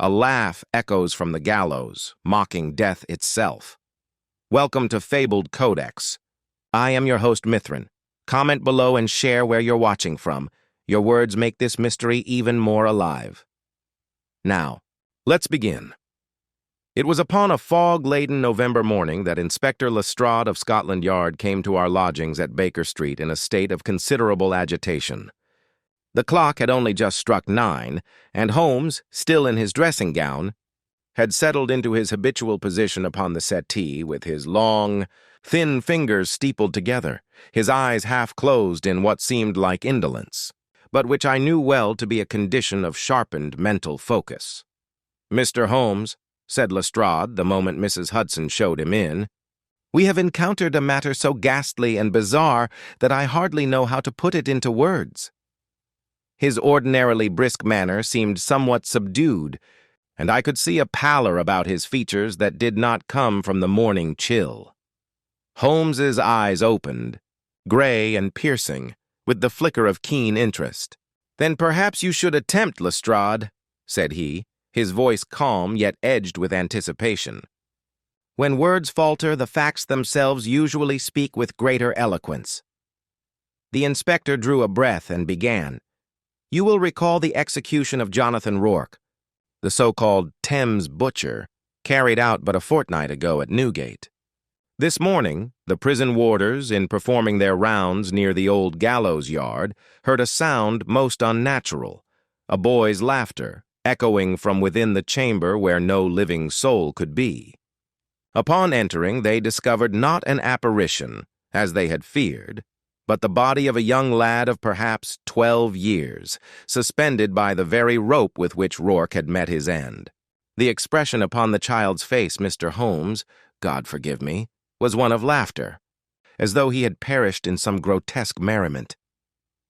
A laugh echoes from the gallows, mocking death itself. Welcome to Fabled Codex. I am your host, Mithrin. Comment below and share where you're watching from. Your words make this mystery even more alive. Now, let's begin. It was upon a fog-laden November morning that Inspector Lestrade of Scotland Yard came to our lodgings at Baker Street in a state of considerable agitation. The clock had only just struck 9, and Holmes, still in his dressing gown, had settled into his habitual position upon the settee with his long, thin fingers steepled together, his eyes half closed in what seemed like indolence, but which I knew well to be a condition of sharpened mental focus. "Mr. Holmes," said Lestrade the moment Mrs. Hudson showed him in, "we have encountered a matter so ghastly and bizarre that I hardly know how to put it into words." His ordinarily brisk manner seemed somewhat subdued, and I could see a pallor about his features that did not come from the morning chill. Holmes's eyes opened, gray and piercing, with the flicker of keen interest. "Then perhaps you should attempt, Lestrade," said he, his voice calm yet edged with anticipation. "When words falter, the facts themselves usually speak with greater eloquence." The inspector drew a breath and began. "You will recall the execution of Jonathan Rourke, the so-called Thames Butcher, carried out but a fortnight ago at Newgate. This morning, the prison warders, in performing their rounds near the old gallows yard, heard a sound most unnatural, a boy's laughter, echoing from within the chamber where no living soul could be. Upon entering, they discovered not an apparition, as they had feared, but the body of a young lad of perhaps 12 years, suspended by the very rope with which Rourke had met his end. The expression upon the child's face, Mr. Holmes, God forgive me, was one of laughter, as though he had perished in some grotesque merriment.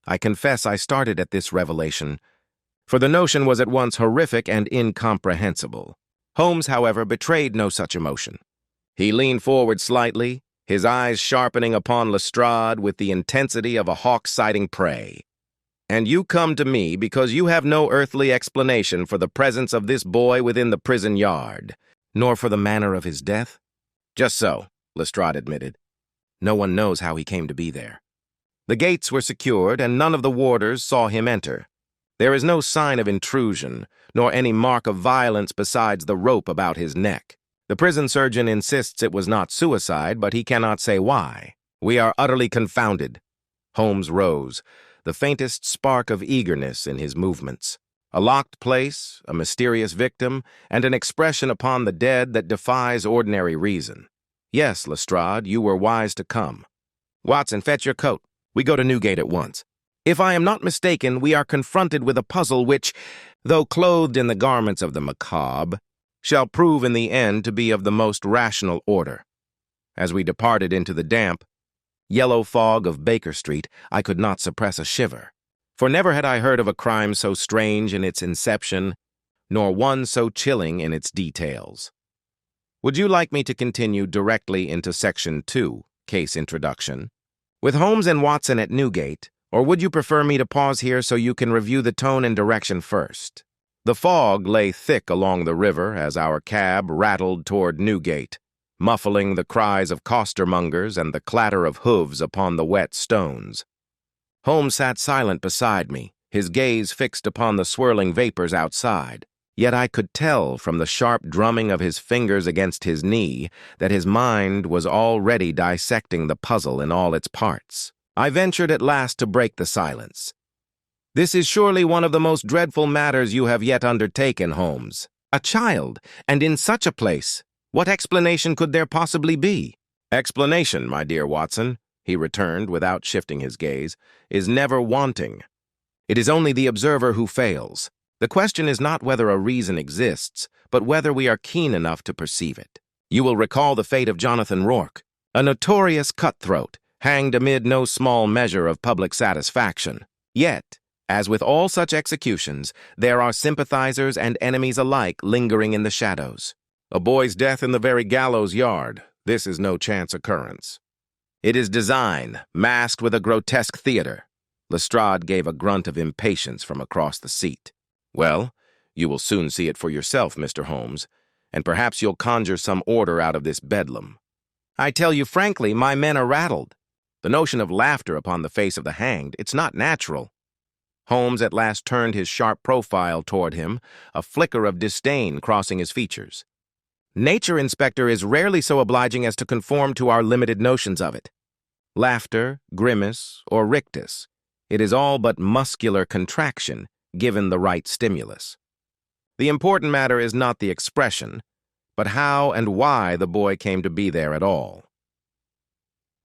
I confess I started at this revelation, for the notion was at once horrific and incomprehensible. Holmes, however, betrayed no such emotion. He leaned forward slightly, his eyes sharpening upon Lestrade with the intensity of a hawk sighting prey. "And you come to me because you have no earthly explanation for the presence of this boy within the prison yard, nor for the manner of his death?" "Just so," Lestrade admitted. "No one knows how he came to be there. The gates were secured, and none of the warders saw him enter. There is no sign of intrusion, nor any mark of violence besides the rope about his neck. The prison surgeon insists it was not suicide, but he cannot say why. We are utterly confounded." Holmes rose, the faintest spark of eagerness in his movements. A locked place, a mysterious victim, and an expression upon the dead that defies ordinary reason. "Yes, Lestrade, you were wise to come. Watson, fetch your coat. We go to Newgate at once. If I am not mistaken, we are confronted with a puzzle which, though clothed in the garments of the macabre, shall prove in the end to be of the most rational order." As we departed into the damp, yellow fog of Baker Street, I could not suppress a shiver, for never had I heard of a crime so strange in its inception, nor one so chilling in its details. Would you like me to continue directly into Section 2, Case Introduction, with Holmes and Watson at Newgate, or would you prefer me to pause here so you can review the tone and direction first? The fog lay thick along the river as our cab rattled toward Newgate, muffling the cries of costermongers and the clatter of hooves upon the wet stones. Holmes sat silent beside me, his gaze fixed upon the swirling vapors outside, yet I could tell from the sharp drumming of his fingers against his knee that his mind was already dissecting the puzzle in all its parts. I ventured at last to break the silence. "This is surely one of the most dreadful matters you have yet undertaken, Holmes. A child, and in such a place. What explanation could there possibly be?" "Explanation, my dear Watson," he returned without shifting his gaze, "is never wanting. It is only the observer who fails. The question is not whether a reason exists, but whether we are keen enough to perceive it. You will recall the fate of Jonathan Rourke, a notorious cutthroat, hanged amid no small measure of public satisfaction. Yet, as with all such executions, there are sympathizers and enemies alike lingering in the shadows. A boy's death in the very gallows yard. This is no chance occurrence. It is design, masked with a grotesque theater." Lestrade gave a grunt of impatience from across the seat. "Well, You will soon see it for yourself, Mr. Holmes, and perhaps you'll conjure some order out of this bedlam. I tell you frankly, my men are rattled. The notion of laughter upon the face of the hanged, it's not natural. Holmes at last turned his sharp profile toward him, a flicker of disdain crossing his features. Nature, Inspector, is rarely so obliging as to conform to our limited notions of it. Laughter, grimace, or rictus, it is all but muscular contraction, given the right stimulus. The important matter is not the expression, but how and why the boy came to be there at all.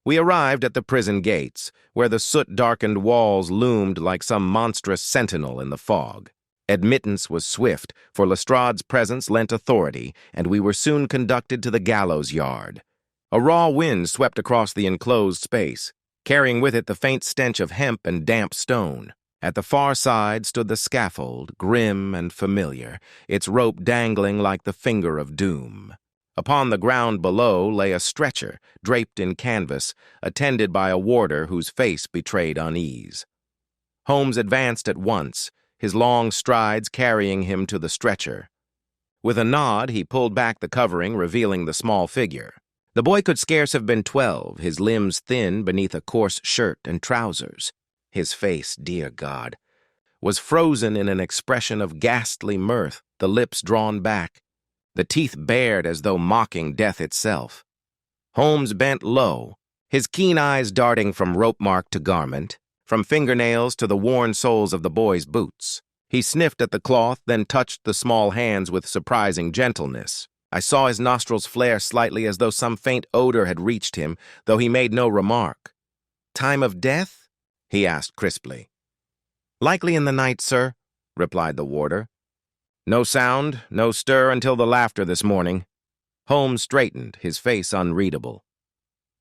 We arrived at the prison gates, where the soot-darkened walls loomed like some monstrous sentinel in the fog. Admittance was swift, for Lestrade's presence lent authority, and we were soon conducted to the gallows yard. A raw wind swept across the enclosed space, carrying with it the faint stench of hemp and damp stone. At the far side stood the scaffold, grim and familiar, its rope dangling like the finger of doom. Upon the ground below lay a stretcher, draped in canvas, attended by a warder whose face betrayed unease. Holmes advanced at once, his long strides carrying him to the stretcher. With a nod, he pulled back the covering, revealing the small figure. The boy could scarce have been 12, his limbs thin beneath a coarse shirt and trousers. His face, dear God, was frozen in an expression of ghastly mirth, the lips drawn back, the teeth bared as though mocking death itself. Holmes bent low, his keen eyes darting from rope-mark to garment, from fingernails to the worn soles of the boy's boots. He sniffed at the cloth, then touched the small hands with surprising gentleness. I saw his nostrils flare slightly as though some faint odor had reached him, though he made no remark. "Time of death?" he asked crisply. "Likely in the night, sir," replied the warder. "No sound, no stir until the laughter this morning." Holmes straightened, his face unreadable.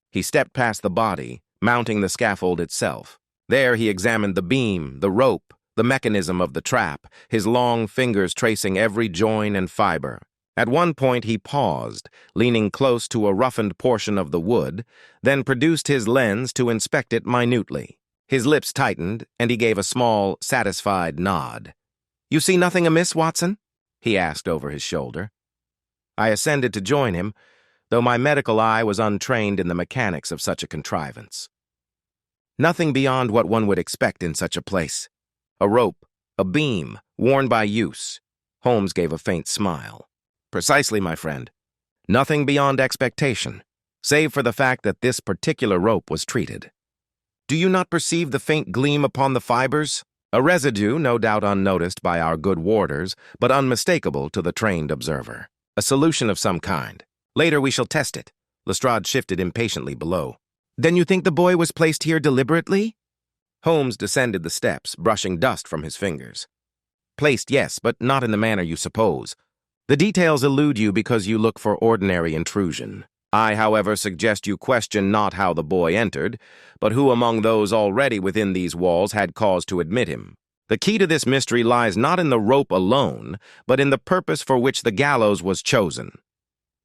He stepped past the body, mounting the scaffold itself. There he examined the beam, the rope, the mechanism of the trap, his long fingers tracing every join and fiber. At one point he paused, leaning close to a roughened portion of the wood, then produced his lens to inspect it minutely. His lips tightened, and he gave a small, satisfied nod. "You see nothing amiss, Watson?" he asked over his shoulder. I ascended to join him, though my medical eye was untrained in the mechanics of such a contrivance. Nothing beyond what one would expect in such a place. A rope, a beam, worn by use. Holmes gave a faint smile. "Precisely, my friend. Nothing beyond expectation, save for the fact that this particular rope was treated. Do you not perceive the faint gleam upon the fibers? A residue, no doubt unnoticed by our good warders, but unmistakable to the trained observer. A solution of some kind. Later we shall test it." Lestrade shifted impatiently below. "Then you think the boy was placed here deliberately?" Holmes descended the steps, brushing dust from his fingers. "Placed, yes, but not in the manner you suppose. The details elude you because you look for ordinary intrusion. I, however, suggest you question not how the boy entered, but who among those already within these walls had cause to admit him. The key to this mystery lies not in the rope alone, but in the purpose for which the gallows was chosen."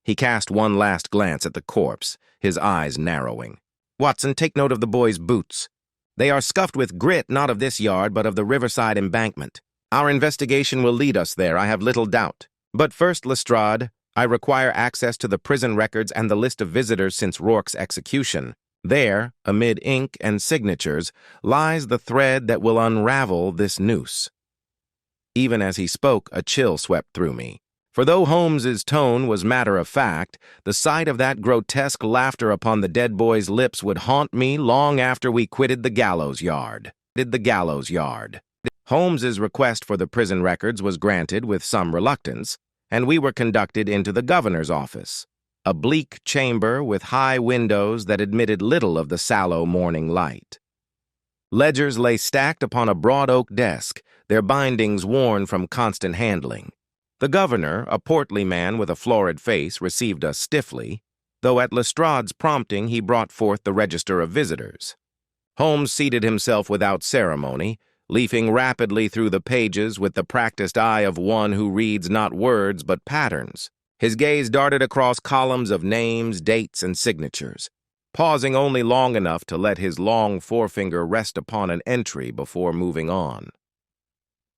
He cast one last glance at the corpse, his eyes narrowing. "Watson, take note of the boy's boots. They are scuffed with grit not of this yard, but of the riverside embankment. Our investigation will lead us there, I have little doubt. But first, Lestrade, I require access to the prison records and the list of visitors since Rourke's execution. There, amid ink and signatures, lies the thread that will unravel this noose." Even as he spoke, a chill swept through me. For though Holmes's tone was matter-of-fact, the sight of that grotesque laughter upon the dead boy's lips would haunt me long after we quitted the gallows yard. Holmes's request for the prison records was granted with some reluctance, and we were conducted into the governor's office, a bleak chamber with high windows that admitted little of the sallow morning light. Ledgers lay stacked upon a broad oak desk, their bindings worn from constant handling. The governor, a portly man with a florid face, received us stiffly, though at Lestrade's prompting he brought forth the register of visitors. Holmes seated himself without ceremony, leafing rapidly through the pages with the practiced eye of one who reads not words but patterns. His gaze darted across columns of names, dates, and signatures, pausing only long enough to let his long forefinger rest upon an entry before moving on.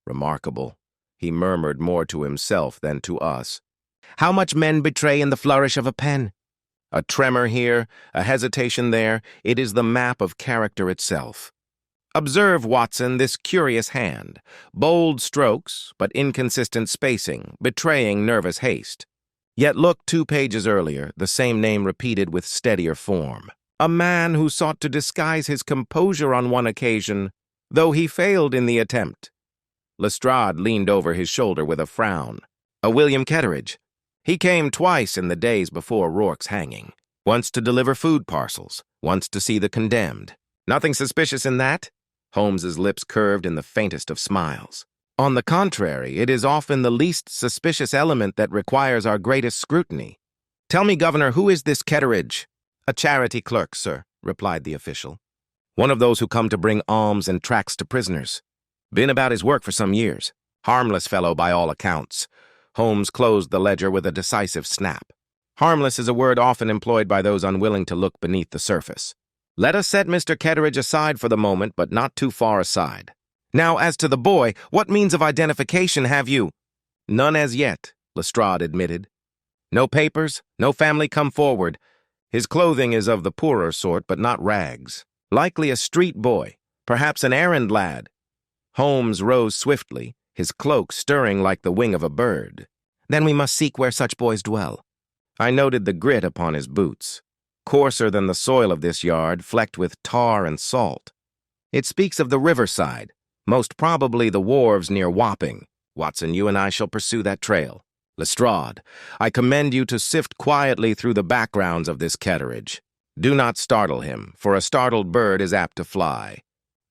"Remarkable," He murmured more to himself than to us. How much men betray in the flourish of a pen? A tremor here, a hesitation there, it is the map of character itself. Observe, Watson, this curious hand. Bold strokes, but inconsistent spacing, betraying nervous haste. Yet look 2 pages earlier, the same name repeated with steadier form. A man who sought to disguise his composure on one occasion, though he failed in the attempt. Lestrade leaned over his shoulder with a frown. A William Ketteridge. He came twice in the days before Rourke's hanging. Once to deliver food parcels, once to see the condemned. Nothing suspicious in that? Holmes's lips curved in the faintest of smiles. On the contrary, it is often the least suspicious element that requires our greatest scrutiny. Tell me, Governor, who is this Ketteridge? A charity clerk, sir, replied the official. One of those who come to bring alms and tracts to prisoners. Been about his work for some years. Harmless fellow by all accounts. Holmes closed the ledger with a decisive snap. Harmless is a word often employed by those unwilling to look beneath the surface. Let us set Mr. Ketteridge aside for the moment, but not too far aside. Now, as to the boy, what means of identification have you? None as yet, Lestrade admitted. No papers, no family come forward. His clothing is of the poorer sort, but not rags. Likely a street boy, perhaps an errand lad. Holmes rose swiftly, his cloak stirring like the wing of a bird. Then we must seek where such boys dwell. I noted the grit upon his boots. Coarser than the soil of this yard, flecked with tar and salt. It speaks of the riverside, most probably the wharves near Wapping. Watson, you and I shall pursue that trail. Lestrade, I commend you to sift quietly through the backgrounds of this Ketteridge. Do not startle him, for a startled bird is apt to fly.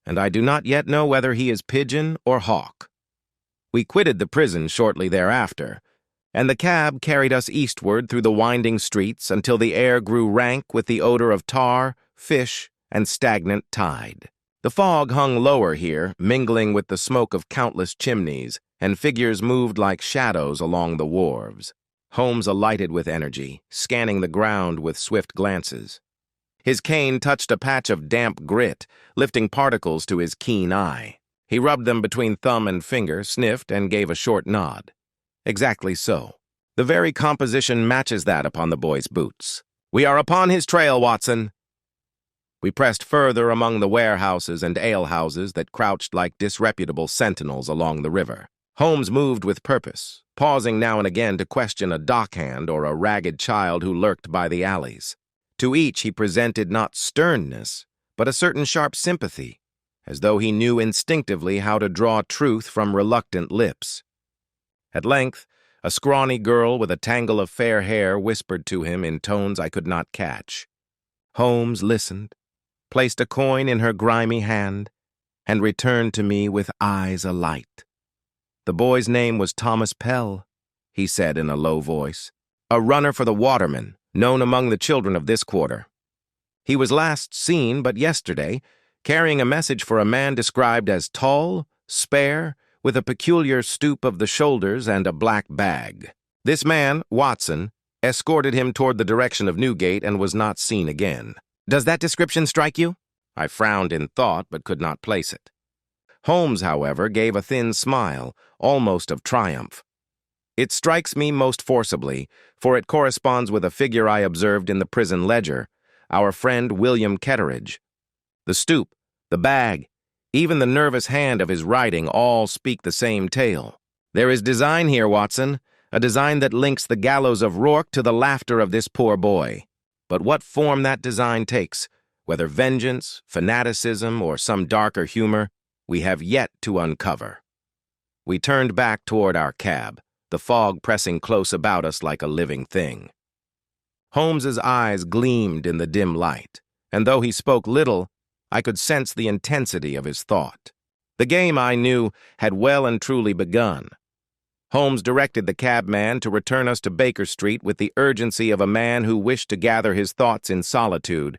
And I do not yet know whether he is pigeon or hawk. We quitted the prison shortly thereafter, and the cab carried us eastward through the winding streets until the air grew rank with the odor of tar, fish, and stagnant tide. The fog hung lower here, mingling with the smoke of countless chimneys, and figures moved like shadows along the wharves. Holmes alighted with energy, scanning the ground with swift glances. His cane touched a patch of damp grit, lifting particles to his keen eye. He rubbed them between thumb and finger, sniffed, and gave a short nod. Exactly so. The very composition matches that upon the boy's boots. We are upon his trail, Watson. We pressed further among the warehouses and alehouses that crouched like disreputable sentinels along the river. Holmes moved with purpose, pausing now and again to question a dockhand or a ragged child who lurked by the alleys. To each he presented not sternness, but a certain sharp sympathy, as though he knew instinctively how to draw truth from reluctant lips. At length, a scrawny girl with a tangle of fair hair whispered to him in tones I could not catch. Holmes listened, placed a coin in her grimy hand, and returned to me with eyes alight. The boy's name was Thomas Pell, he said in a low voice, a runner for the Watermen, known among the children of this quarter. He was last seen but yesterday, carrying a message for a man described as tall, spare, with a peculiar stoop of the shoulders and a black bag. This man, Watson, escorted him toward the direction of Newgate and was not seen again. Does that description strike you? I frowned in thought but could not place it. Holmes, however, gave a thin smile, almost of triumph. It strikes me most forcibly, for it corresponds with a figure I observed in the prison ledger, our friend William Ketteridge. The stoop, the bag, even the nervous hand of his writing all speak the same tale. There is design here, Watson, a design that links the gallows of Rourke to the laughter of this poor boy. But what form that design takes, whether vengeance, fanaticism, or some darker humor, we have yet to uncover. We turned back toward our cab, the fog pressing close about us like a living thing. Holmes's eyes gleamed in the dim light, and though he spoke little, I could sense the intensity of his thought. The game, I knew, had well and truly begun. Holmes directed the cabman to return us to Baker Street with the urgency of a man who wished to gather his thoughts in solitude.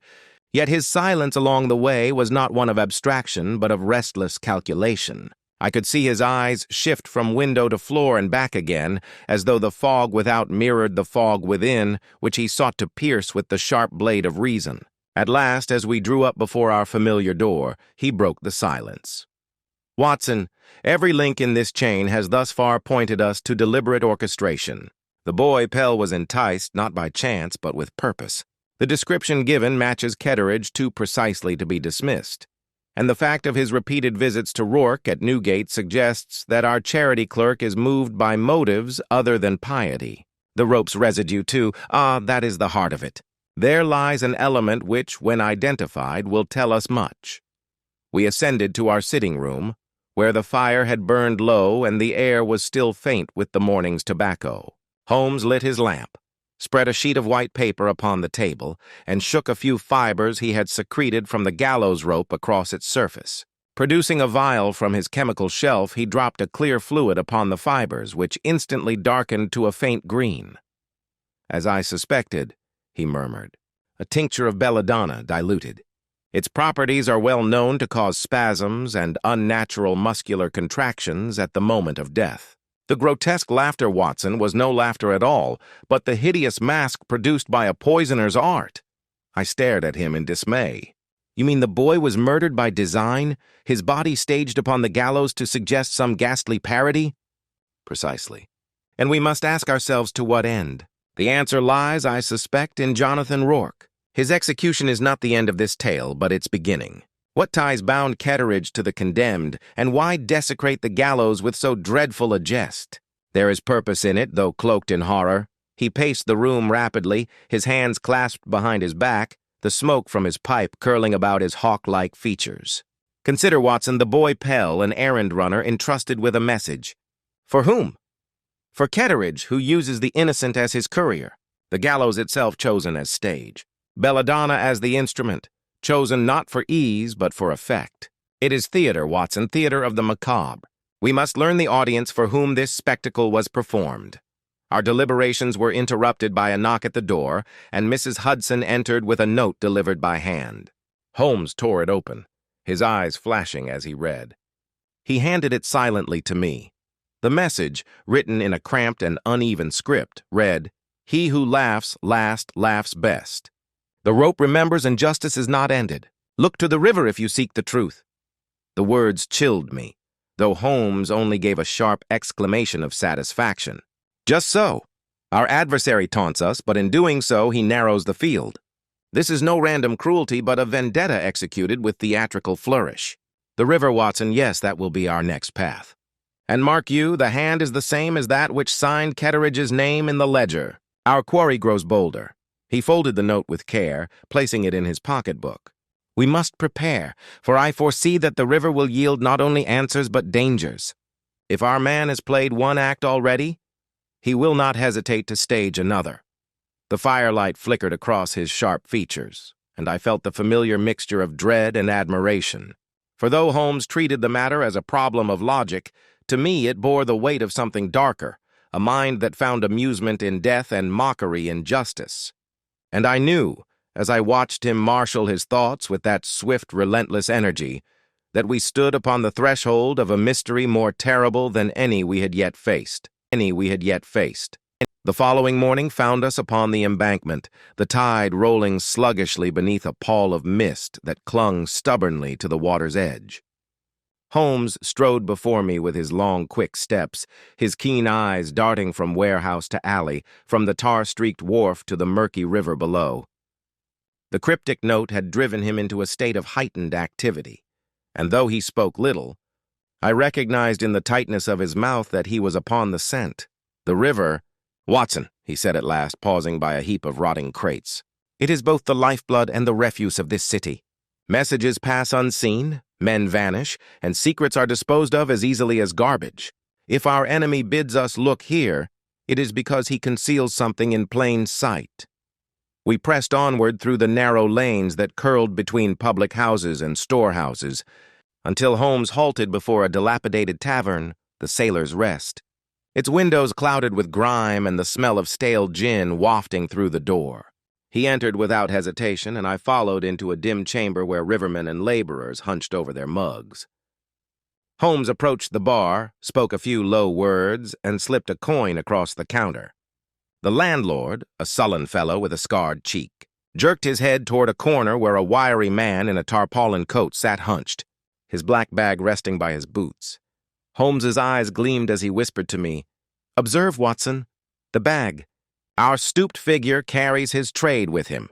Yet his silence along the way was not one of abstraction, but of restless calculation. I could see his eyes shift from window to floor and back again, as though the fog without mirrored the fog within, which he sought to pierce with the sharp blade of reason. At last, as we drew up before our familiar door, he broke the silence. Watson, every link in this chain has thus far pointed us to deliberate orchestration. The boy Pell was enticed not by chance but with purpose. The description given matches Ketteridge too precisely to be dismissed, and the fact of his repeated visits to Rourke at Newgate suggests that our charity clerk is moved by motives other than piety. The rope's residue, too, that is the heart of it. There lies an element which, when identified, will tell us much. We ascended to our sitting room, where the fire had burned low and the air was still faint with the morning's tobacco. Holmes lit his lamp, spread a sheet of white paper upon the table, and shook a few fibers he had secreted from the gallows rope across its surface. Producing a vial from his chemical shelf, he dropped a clear fluid upon the fibers, which instantly darkened to a faint green. "As I suspected," he murmured. "A tincture of belladonna diluted. Its properties are well known to cause spasms and unnatural muscular contractions at the moment of death." The grotesque laughter, Watson, was no laughter at all, but the hideous mask produced by a poisoner's art. I stared at him in dismay. "You mean the boy was murdered by design, his body staged upon the gallows to suggest some ghastly parody?" "Precisely. And we must ask ourselves to what end. The answer lies, I suspect, in Jonathan Rourke. His execution is not the end of this tale, but its beginning. What ties bound Ketteridge to the condemned, and why desecrate the gallows with so dreadful a jest? There is purpose in it, though cloaked in horror." He paced the room rapidly, his hands clasped behind his back, the smoke from his pipe curling about his hawk-like features. "Consider, Watson, the boy Pell, an errand runner, entrusted with a message. For whom? For Ketteridge, who uses the innocent as his courier, the gallows itself chosen as stage, belladonna as the instrument, chosen not for ease but for effect. It is theater, Watson, theater of the macabre. We must learn the audience for whom this spectacle was performed." Our deliberations were interrupted by a knock at the door, and Mrs. Hudson entered with a note delivered by hand. Holmes tore it open, his eyes flashing as he read. He handed it silently to me. The message, written in a cramped and uneven script, read, "He who laughs last laughs best. The rope remembers and justice is not ended. Look to the river if you seek the truth." The words chilled me, though Holmes only gave a sharp exclamation of satisfaction. "Just so. Our adversary taunts us, but in doing so he narrows the field. This is no random cruelty, but a vendetta executed with theatrical flourish. The river, Watson, yes, that will be our next path. And mark you, the hand is the same as that which signed Ketteridge's name in the ledger." Our quarry grows bolder. He folded the note with care, placing it in his pocketbook. "We must prepare, for I foresee that the river will yield not only answers but dangers. If our man has played one act already, he will not hesitate to stage another." The firelight flickered across his sharp features, and I felt the familiar mixture of dread and admiration. For though Holmes treated the matter as a problem of logic, to me it bore the weight of something darker, a mind that found amusement in death and mockery in justice. And I knew, as I watched him marshal his thoughts with that swift, relentless energy, that we stood upon the threshold of a mystery more terrible than any we had yet faced. The following morning found us upon the embankment, the tide rolling sluggishly beneath a pall of mist that clung stubbornly to the water's edge. Holmes strode before me with his long, quick steps, his keen eyes darting from warehouse to alley, from the tar-streaked wharf to the murky river below. The cryptic note had driven him into a state of heightened activity, and though he spoke little, I recognized in the tightness of his mouth that he was upon the scent. "The river, Watson," he said at last, pausing by a heap of rotting crates. "It is both the lifeblood and the refuse of this city. Messages pass unseen, men vanish, and secrets are disposed of as easily as garbage. If our enemy bids us look here, it is because he conceals something in plain sight." We pressed onward through the narrow lanes that curled between public houses and storehouses, until Holmes halted before a dilapidated tavern, the Sailor's Rest, its windows clouded with grime and the smell of stale gin wafting through the door. He entered without hesitation, and I followed into a dim chamber where rivermen and laborers hunched over their mugs. Holmes approached the bar, spoke a few low words, and slipped a coin across the counter. The landlord, a sullen fellow with a scarred cheek, jerked his head toward a corner where a wiry man in a tarpaulin coat sat hunched. his black bag resting by his boots. Holmes's eyes gleamed as he whispered to me, "Observe, Watson, the bag. Our stooped figure carries his trade with him."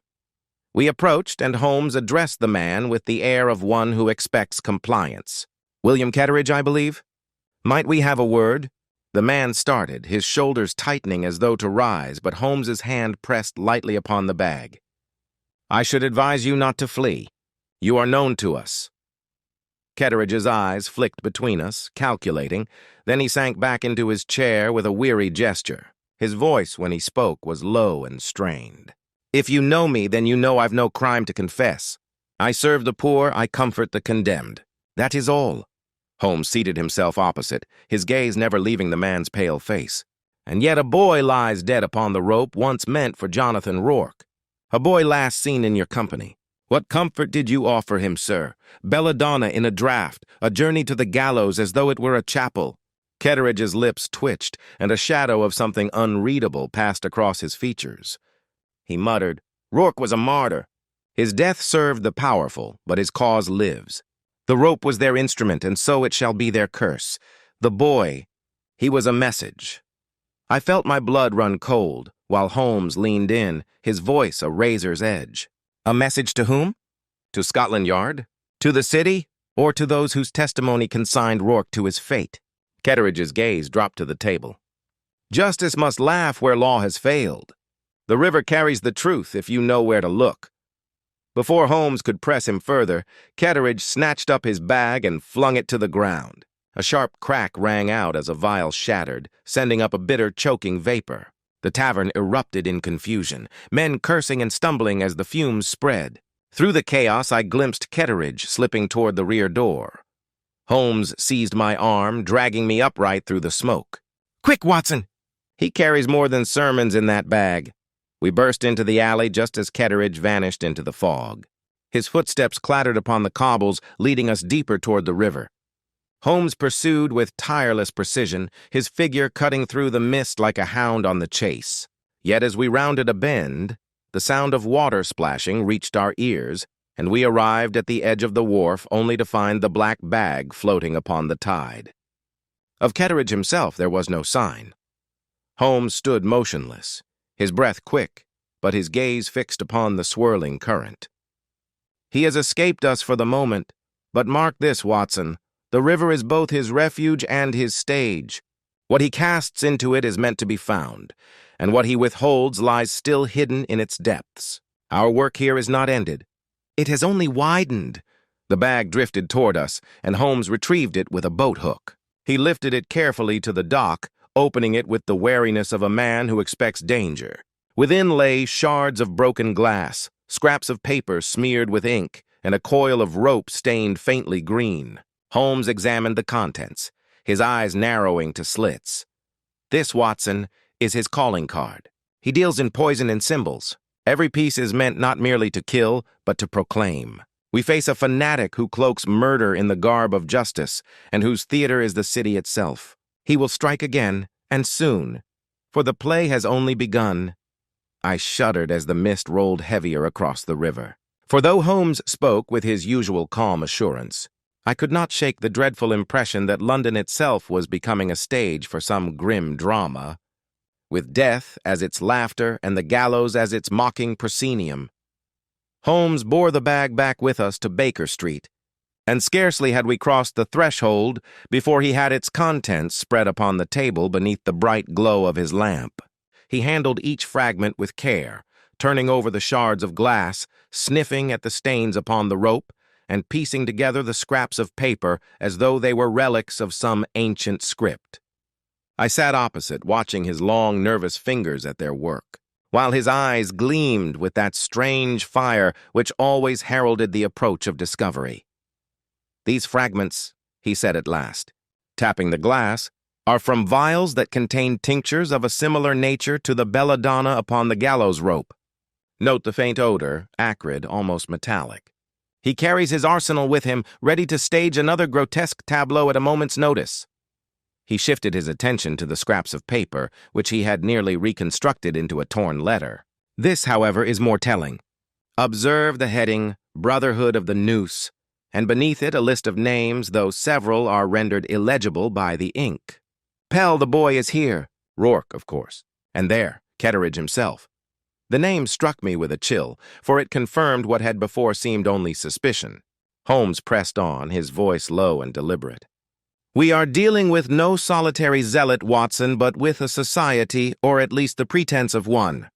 We approached, and Holmes addressed the man with the air of one who expects compliance. "William Ketteridge, I believe? Might we have a word?" The man started, his shoulders tightening as though to rise, but Holmes's hand pressed lightly upon the bag. "I should advise you not to flee. You are known to us." Ketteridge's eyes flicked between us, calculating. Then he sank back into his chair with a weary gesture. His voice, when he spoke, was low and strained. "If you know me, then you know I've no crime to confess. I serve the poor, I comfort the condemned. That is all." Holmes seated himself opposite, his gaze never leaving the man's pale face. "And yet a boy lies dead upon the rope once meant for Jonathan Rourke. A boy last seen in your company. What comfort did you offer him, sir? Belladonna in a draught, a journey to the gallows as though it were a chapel." Ketteridge's lips twitched, and a shadow of something unreadable passed across his features. He muttered, "Rourke was a martyr. His death served the powerful, but his cause lives. The rope was their instrument, and so it shall be their curse. The boy, he was a message." I felt my blood run cold, while Holmes leaned in, his voice a razor's edge. "A message to whom? To Scotland Yard? To the city? Or to those whose testimony consigned Rourke to his fate?" Ketteridge's gaze dropped to the table. "Justice must laugh where law has failed. The river carries the truth if you know where to look." Before Holmes could press him further, Ketteridge snatched up his bag and flung it to the ground. A sharp crack rang out as a vial shattered, sending up a bitter, choking vapor. The tavern erupted in confusion, men cursing and stumbling as the fumes spread. Through the chaos, I glimpsed Ketteridge slipping toward the rear door. Holmes seized my arm, dragging me upright through the smoke. "Quick, Watson! He carries more than sermons in that bag." We burst into the alley just as Ketteridge vanished into the fog. His footsteps clattered upon the cobbles, leading us deeper toward the river. Holmes pursued with tireless precision, his figure cutting through the mist like a hound on the chase. Yet as we rounded a bend, the sound of water splashing reached our ears, and we arrived at the edge of the wharf only to find the black bag floating upon the tide. Of Ketteridge himself there was no sign. Holmes stood motionless, his breath quick, but his gaze fixed upon the swirling current. "He has escaped us for the moment, but mark this, Watson, the river is both his refuge and his stage. What he casts into it is meant to be found, and what he withholds lies still hidden in its depths. Our work here is not ended. It has only widened." The bag drifted toward us, and Holmes retrieved it with a boat hook. He lifted it carefully to the dock, opening it with the wariness of a man who expects danger. Within lay shards of broken glass, scraps of paper smeared with ink, and a coil of rope stained faintly green. Holmes examined the contents, his eyes narrowing to slits. "This, Watson, is his calling card. He deals in poison and symbols. Every piece is meant not merely to kill, but to proclaim. We face a fanatic who cloaks murder in the garb of justice, and whose theater is the city itself. He will strike again, and soon, for the play has only begun." I shuddered as the mist rolled heavier across the river. For though Holmes spoke with his usual calm assurance, I could not shake the dreadful impression that London itself was becoming a stage for some grim drama, with death as its laughter and the gallows as its mocking proscenium. Holmes bore the bag back with us to Baker Street, and scarcely had we crossed the threshold before he had its contents spread upon the table beneath the bright glow of his lamp. He handled each fragment with care, turning over the shards of glass, sniffing at the stains upon the rope, and piecing together the scraps of paper as though they were relics of some ancient script. I sat opposite, watching his long, nervous fingers at their work, while his eyes gleamed with that strange fire which always heralded the approach of discovery. "These fragments," he said at last, tapping the glass, "are from vials that contain tinctures of a similar nature to the belladonna upon the gallows rope. Note the faint odor, acrid, almost metallic. He carries his arsenal with him, ready to stage another grotesque tableau at a moment's notice." He shifted his attention to the scraps of paper, which he had nearly reconstructed into a torn letter. "This, however, is more telling. Observe the heading, Brotherhood of the Noose, and beneath it a list of names, though several are rendered illegible by the ink. Pell, the boy, is here. Rourke, of course. And there, Ketteridge himself. The name struck me with a chill, for it confirmed what had before seemed only suspicion. Holmes pressed on, his voice low and deliberate. We are dealing with no solitary zealot, Watson, but with a society, or at least the pretense of one.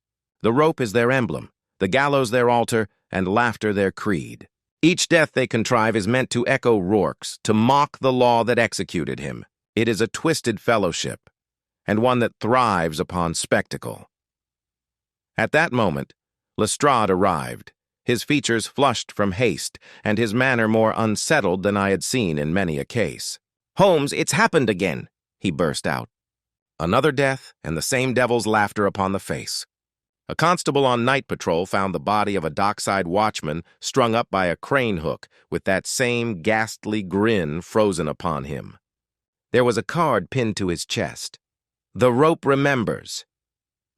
The rope is their emblem, the gallows their altar, and laughter their creed. Each death they contrive is meant to echo Rourke's, to mock the law that executed him. It is a twisted fellowship, and one that thrives upon spectacle. At that moment, Lestrade arrived, his features flushed from haste, and his manner more unsettled than I had seen in many a case. Holmes, it's happened again, he burst out. Another death, and the same devil's laughter upon the face. A constable on night patrol found the body of a dockside watchman strung up by a crane hook with that same ghastly grin frozen upon him. There was a card pinned to his chest. The rope remembers.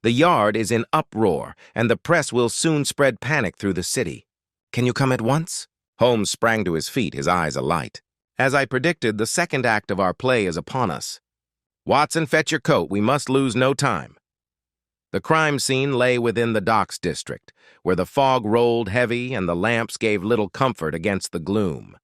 The yard is in uproar, and the press will soon spread panic through the city. Can you come at once? Holmes sprang to his feet, his eyes alight. As I predicted, the second act of our play is upon us. Watson, fetch your coat. We must lose no time. The crime scene lay within the docks district, where the fog rolled heavy and the lamps gave little comfort against the gloom.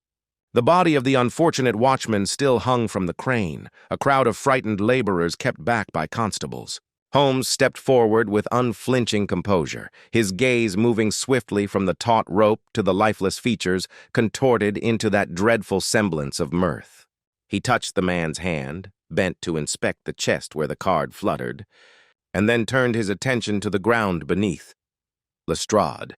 The body of the unfortunate watchman still hung from the crane, a crowd of frightened laborers kept back by constables. Holmes stepped forward with unflinching composure, his gaze moving swiftly from the taut rope to the lifeless features contorted into that dreadful semblance of mirth. He touched the man's hand, bent to inspect the chest where the card fluttered, and then turned his attention to the ground beneath. Lestrade.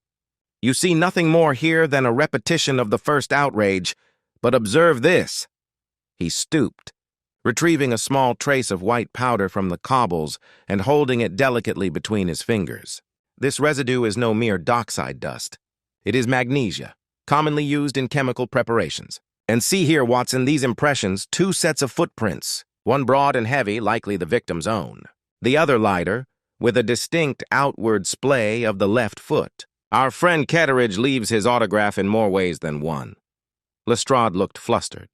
You see nothing more here than a repetition of the first outrage, but observe this. He stooped, retrieving a small trace of white powder from the cobbles and holding it delicately between his fingers. This residue is no mere dockside dust. It is magnesia, commonly used in chemical preparations. And see here, Watson, these impressions, 2 sets of footprints, one broad and heavy, likely the victim's own. The other lighter, with a distinct outward splay of the left foot. Our friend Ketteridge leaves his autograph in more ways than one. Lestrade looked flustered.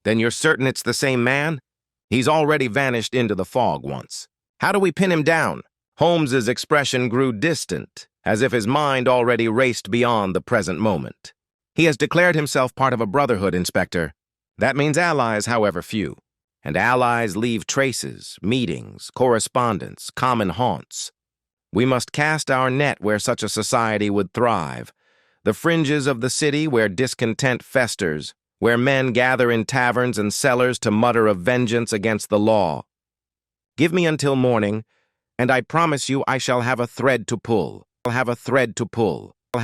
Then you're certain it's the same man? He's already vanished into the fog once. How do we pin him down? Holmes's expression grew distant, as if his mind already raced beyond the present moment. He has declared himself part of a brotherhood, Inspector. That means allies, however few. And allies leave traces, meetings, correspondence, common haunts. We must cast our net where such a society would thrive, the fringes of the city where discontent festers, where men gather in taverns and cellars to mutter of vengeance against the law. Give me until morning, and I promise you I shall have a thread to pull.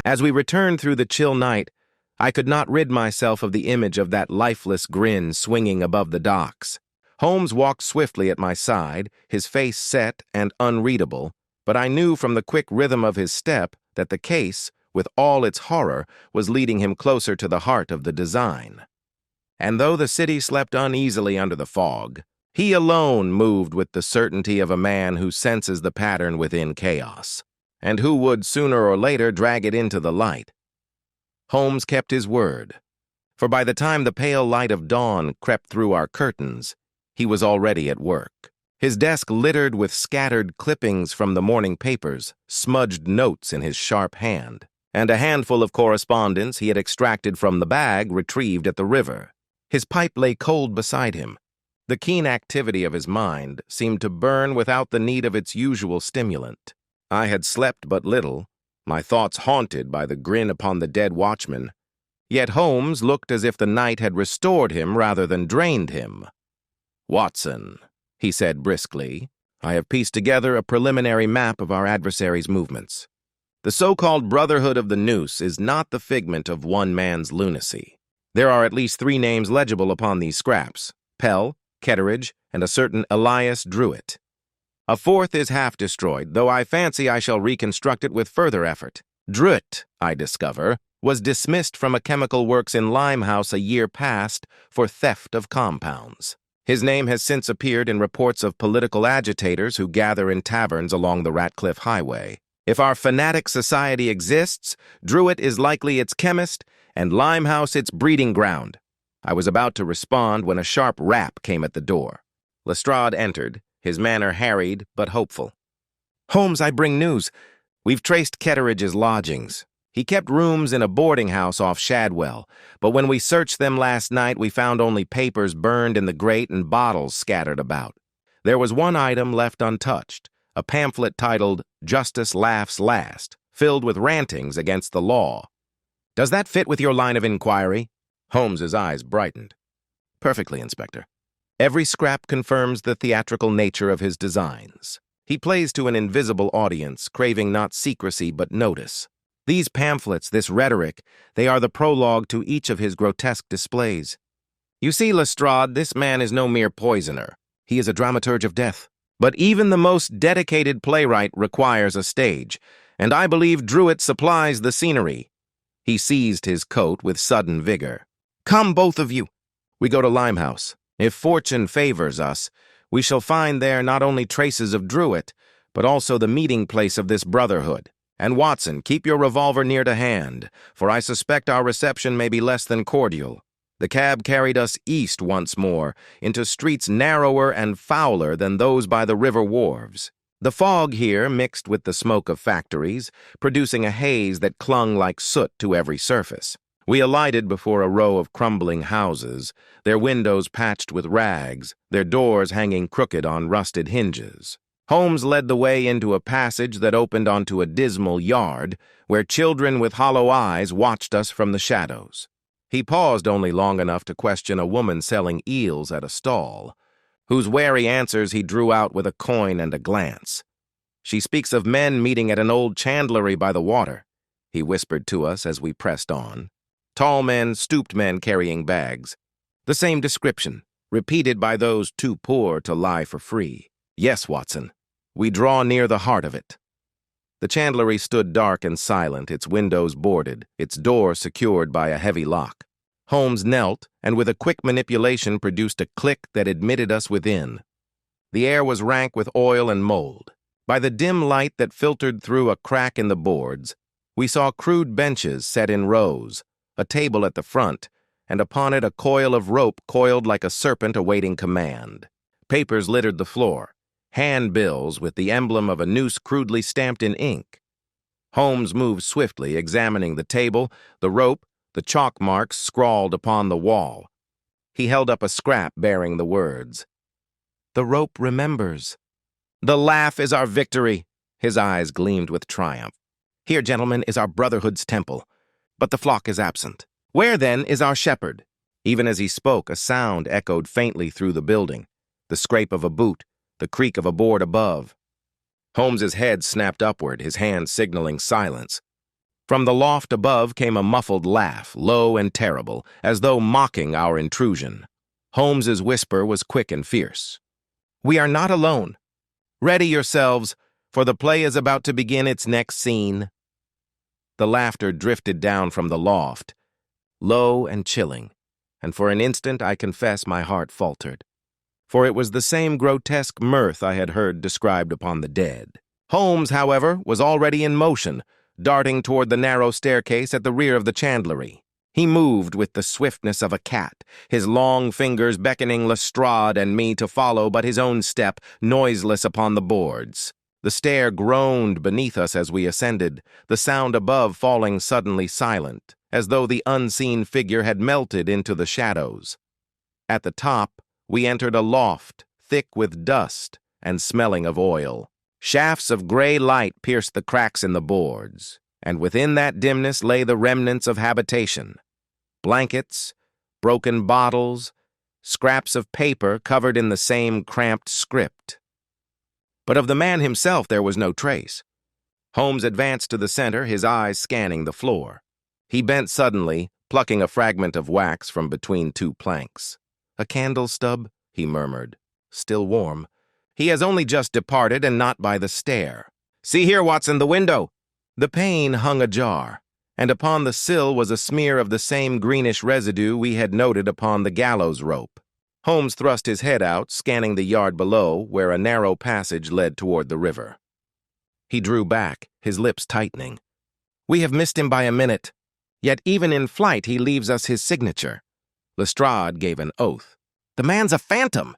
As we returned through the chill night, I could not rid myself of the image of that lifeless grin swinging above the docks. Holmes walked swiftly at my side, his face set and unreadable, but I knew from the quick rhythm of his step that the case, with all its horror, was leading him closer to the heart of the design. And though the city slept uneasily under the fog, he alone moved with the certainty of a man who senses the pattern within chaos, and who would sooner or later drag it into the light. Holmes kept his word, for by the time the pale light of dawn crept through our curtains, he was already at work. His desk littered with scattered clippings from the morning papers, smudged notes in his sharp hand, and a handful of correspondence he had extracted from the bag retrieved at the river. His pipe lay cold beside him. The keen activity of his mind seemed to burn without the need of its usual stimulant. I had slept but little, my thoughts haunted by the grin upon the dead watchman, yet Holmes looked as if the night had restored him rather than drained him. Watson, he said briskly, I have pieced together a preliminary map of our adversary's movements. The so-called Brotherhood of the Noose is not the figment of one man's lunacy. There are at least 3 names legible upon these scraps: Pell, Ketteridge, and a certain Elias Druitt. A 4th is half destroyed, though I fancy I shall reconstruct it with further effort. Druitt, I discover, was dismissed from a chemical works in Limehouse a year past for theft of compounds. His name has since appeared in reports of political agitators who gather in taverns along the Ratcliffe Highway. If our fanatic society exists, Druitt is likely its chemist, and Limehouse its breeding ground. I was about to respond when a sharp rap came at the door. Lestrade entered, his manner harried but hopeful. "Holmes, I bring news. We've traced Ketteridge's lodgings. He kept rooms in a boarding house off Shadwell, but when we searched them last night, we found only papers burned in the grate and bottles scattered about. There was one item left untouched, a pamphlet titled Justice Laughs Last, filled with rantings against the law. Does that fit with your line of inquiry?" Holmes's eyes brightened. "Perfectly, Inspector. Every scrap confirms the theatrical nature of his designs. He plays to an invisible audience, craving not secrecy but notice. These pamphlets, this rhetoric, they are the prologue to each of his grotesque displays. You see, Lestrade, this man is no mere poisoner. He is a dramaturge of death. But even the most dedicated playwright requires a stage, and I believe Druitt supplies the scenery." He seized his coat with sudden vigor. "Come, both of you. We go to Limehouse. If fortune favors us, we shall find there not only traces of Druitt, but also the meeting place of this brotherhood. And Watson, keep your revolver near to hand, for I suspect our reception may be less than cordial." The cab carried us east once more, into streets narrower and fouler than those by the river wharves. The fog here mixed with the smoke of factories, producing a haze that clung like soot to every surface. We alighted before a row of crumbling houses, their windows patched with rags, their doors hanging crooked on rusted hinges. Holmes led the way into a passage that opened onto a dismal yard, where children with hollow eyes watched us from the shadows. He paused only long enough to question a woman selling eels at a stall, whose wary answers he drew out with a coin and a glance. "She speaks of men meeting at an old chandlery by the water," he whispered to us as we pressed on. "Tall men, stooped men carrying bags. The same description, repeated by those too poor to lie for free. Yes, Watson, we draw near the heart of it." The chandlery stood dark and silent, its windows boarded, its door secured by a heavy lock. Holmes knelt, and with a quick manipulation produced a click that admitted us within. The air was rank with oil and mold. By the dim light that filtered through a crack in the boards, we saw crude benches set in rows, a table at the front, and upon it a coil of rope coiled like a serpent awaiting command. Papers littered the floor, handbills with the emblem of a noose crudely stamped in ink. Holmes moved swiftly, examining the table, the rope, the chalk marks scrawled upon the wall. He held up a scrap bearing the words, "The rope remembers. The laugh is our victory." His eyes gleamed with triumph. "Here, gentlemen, is our brotherhood's temple, but the flock is absent. Where, then, is our shepherd?" Even as he spoke, a sound echoed faintly through the building, the scrape of a boot, the creak of a board above. Holmes's head snapped upward, his hand signaling silence. From the loft above came a muffled laugh, low and terrible, as though mocking our intrusion. Holmes's whisper was quick and fierce. "We are not alone. Ready yourselves, for the play is about to begin its next scene." The laughter drifted down from the loft, low and chilling, and for an instant I confess my heart faltered. For it was the same grotesque mirth I had heard described upon the dead. Holmes, however, was already in motion, darting toward the narrow staircase at the rear of the chandlery. He moved with the swiftness of a cat, his long fingers beckoning Lestrade and me to follow but his own step, noiseless upon the boards. The stair groaned beneath us as we ascended, the sound above falling suddenly silent, as though the unseen figure had melted into the shadows. At the top, we entered a loft, thick with dust and smelling of oil. Shafts of gray light pierced the cracks in the boards, and within that dimness lay the remnants of habitation. Blankets, broken bottles, scraps of paper covered in the same cramped script. But of the man himself there was no trace. Holmes advanced to the center, his eyes scanning the floor. He bent suddenly, plucking a fragment of wax from between two planks. "A candle stub," he murmured, "still warm. He has only just departed and not by the stair. See here, Watson, the window." The pane hung ajar, and upon the sill was a smear of the same greenish residue we had noted upon the gallows rope. Holmes thrust his head out, scanning the yard below, where a narrow passage led toward the river. He drew back, his lips tightening. "We have missed him by a minute." Yet even in flight he leaves us his signature. Lestrade gave an oath. The man's a phantom!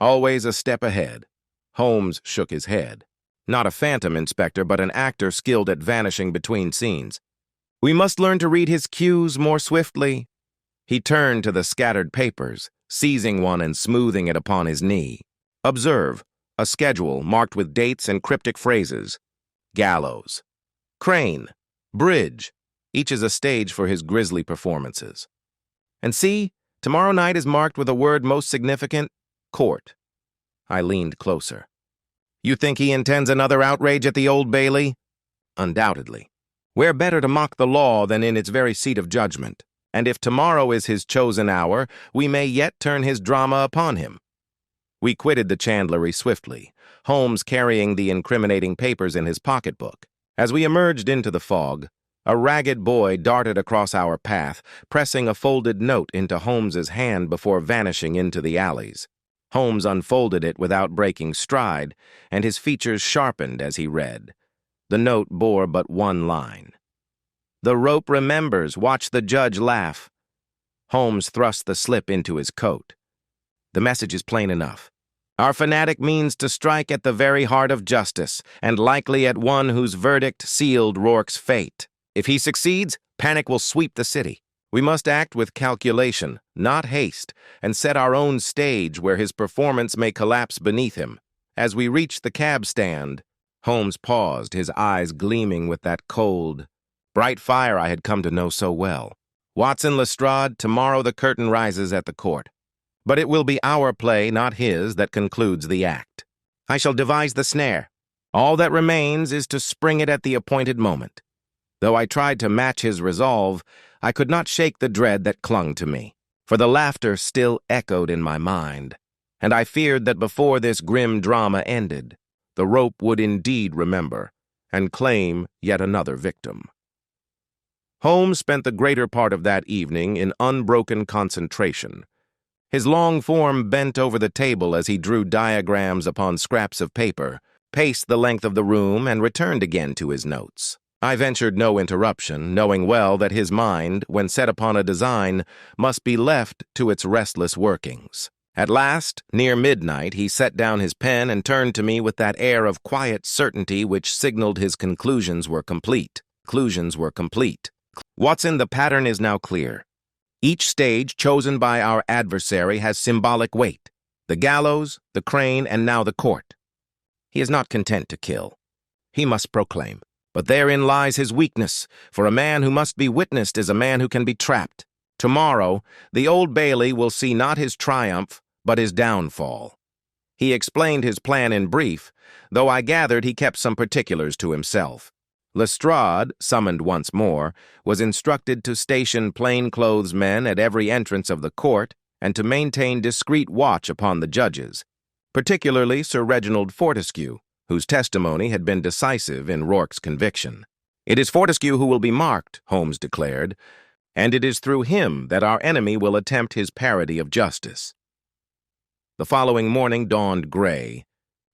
Always a step ahead. Holmes shook his head. Not a phantom, Inspector, but an actor skilled at vanishing between scenes. We must learn to read his cues more swiftly. He turned to the scattered papers, seizing one and smoothing it upon his knee. Observe, a schedule marked with dates and cryptic phrases. Gallows. Crane. Bridge. Each is a stage for his grisly performances. And see, tomorrow night is marked with a word most significant, court. I leaned closer. You think he intends another outrage at the Old Bailey? Undoubtedly. Where better to mock the law than in its very seat of judgment? And if tomorrow is his chosen hour, we may yet turn his drama upon him. We quitted the chandlery swiftly, Holmes carrying the incriminating papers in his pocketbook. As we emerged into the fog, a ragged boy darted across our path, pressing a folded note into Holmes's hand before vanishing into the alleys. Holmes unfolded it without breaking stride, and his features sharpened as he read. The note bore but one line. The rope remembers, watch the judge laugh. Holmes thrust the slip into his coat. The message is plain enough. Our fanatic means to strike at the very heart of justice, and likely at one whose verdict sealed Rourke's fate. If he succeeds, panic will sweep the city. We must act with calculation, not haste, and set our own stage where his performance may collapse beneath him. As we reached the cab stand, Holmes paused, his eyes gleaming with that cold, bright fire I had come to know so well. Watson Lestrade, tomorrow the curtain rises at the court. But it will be our play, not his, that concludes the act. I shall devise the snare. All that remains is to spring it at the appointed moment. Though I tried to match his resolve, I could not shake the dread that clung to me, for the laughter still echoed in my mind, and I feared that before this grim drama ended, the rope would indeed remember and claim yet another victim. Holmes spent the greater part of that evening in unbroken concentration. His long form bent over the table as he drew diagrams upon scraps of paper, paced the length of the room, and returned again to his notes. I ventured no interruption, knowing well that his mind, when set upon a design, must be left to its restless workings. At last, near midnight, he set down his pen and turned to me with that air of quiet certainty which signaled his conclusions were complete. Watson, the pattern is now clear. Each stage chosen by our adversary has symbolic weight. The gallows, the crane, and now the court. He is not content to kill. He must proclaim. But therein lies his weakness, for a man who must be witnessed is a man who can be trapped. Tomorrow, the Old Bailey will see not his triumph, but his downfall. He explained his plan in brief, though I gathered he kept some particulars to himself. Lestrade, summoned once more, was instructed to station plainclothes men at every entrance of the court and to maintain discreet watch upon the judges, particularly Sir Reginald Fortescue, whose testimony had been decisive in Rourke's conviction. It is Fortescue who will be marked, Holmes declared, and it is through him that our enemy will attempt his parody of justice. The following morning dawned gray,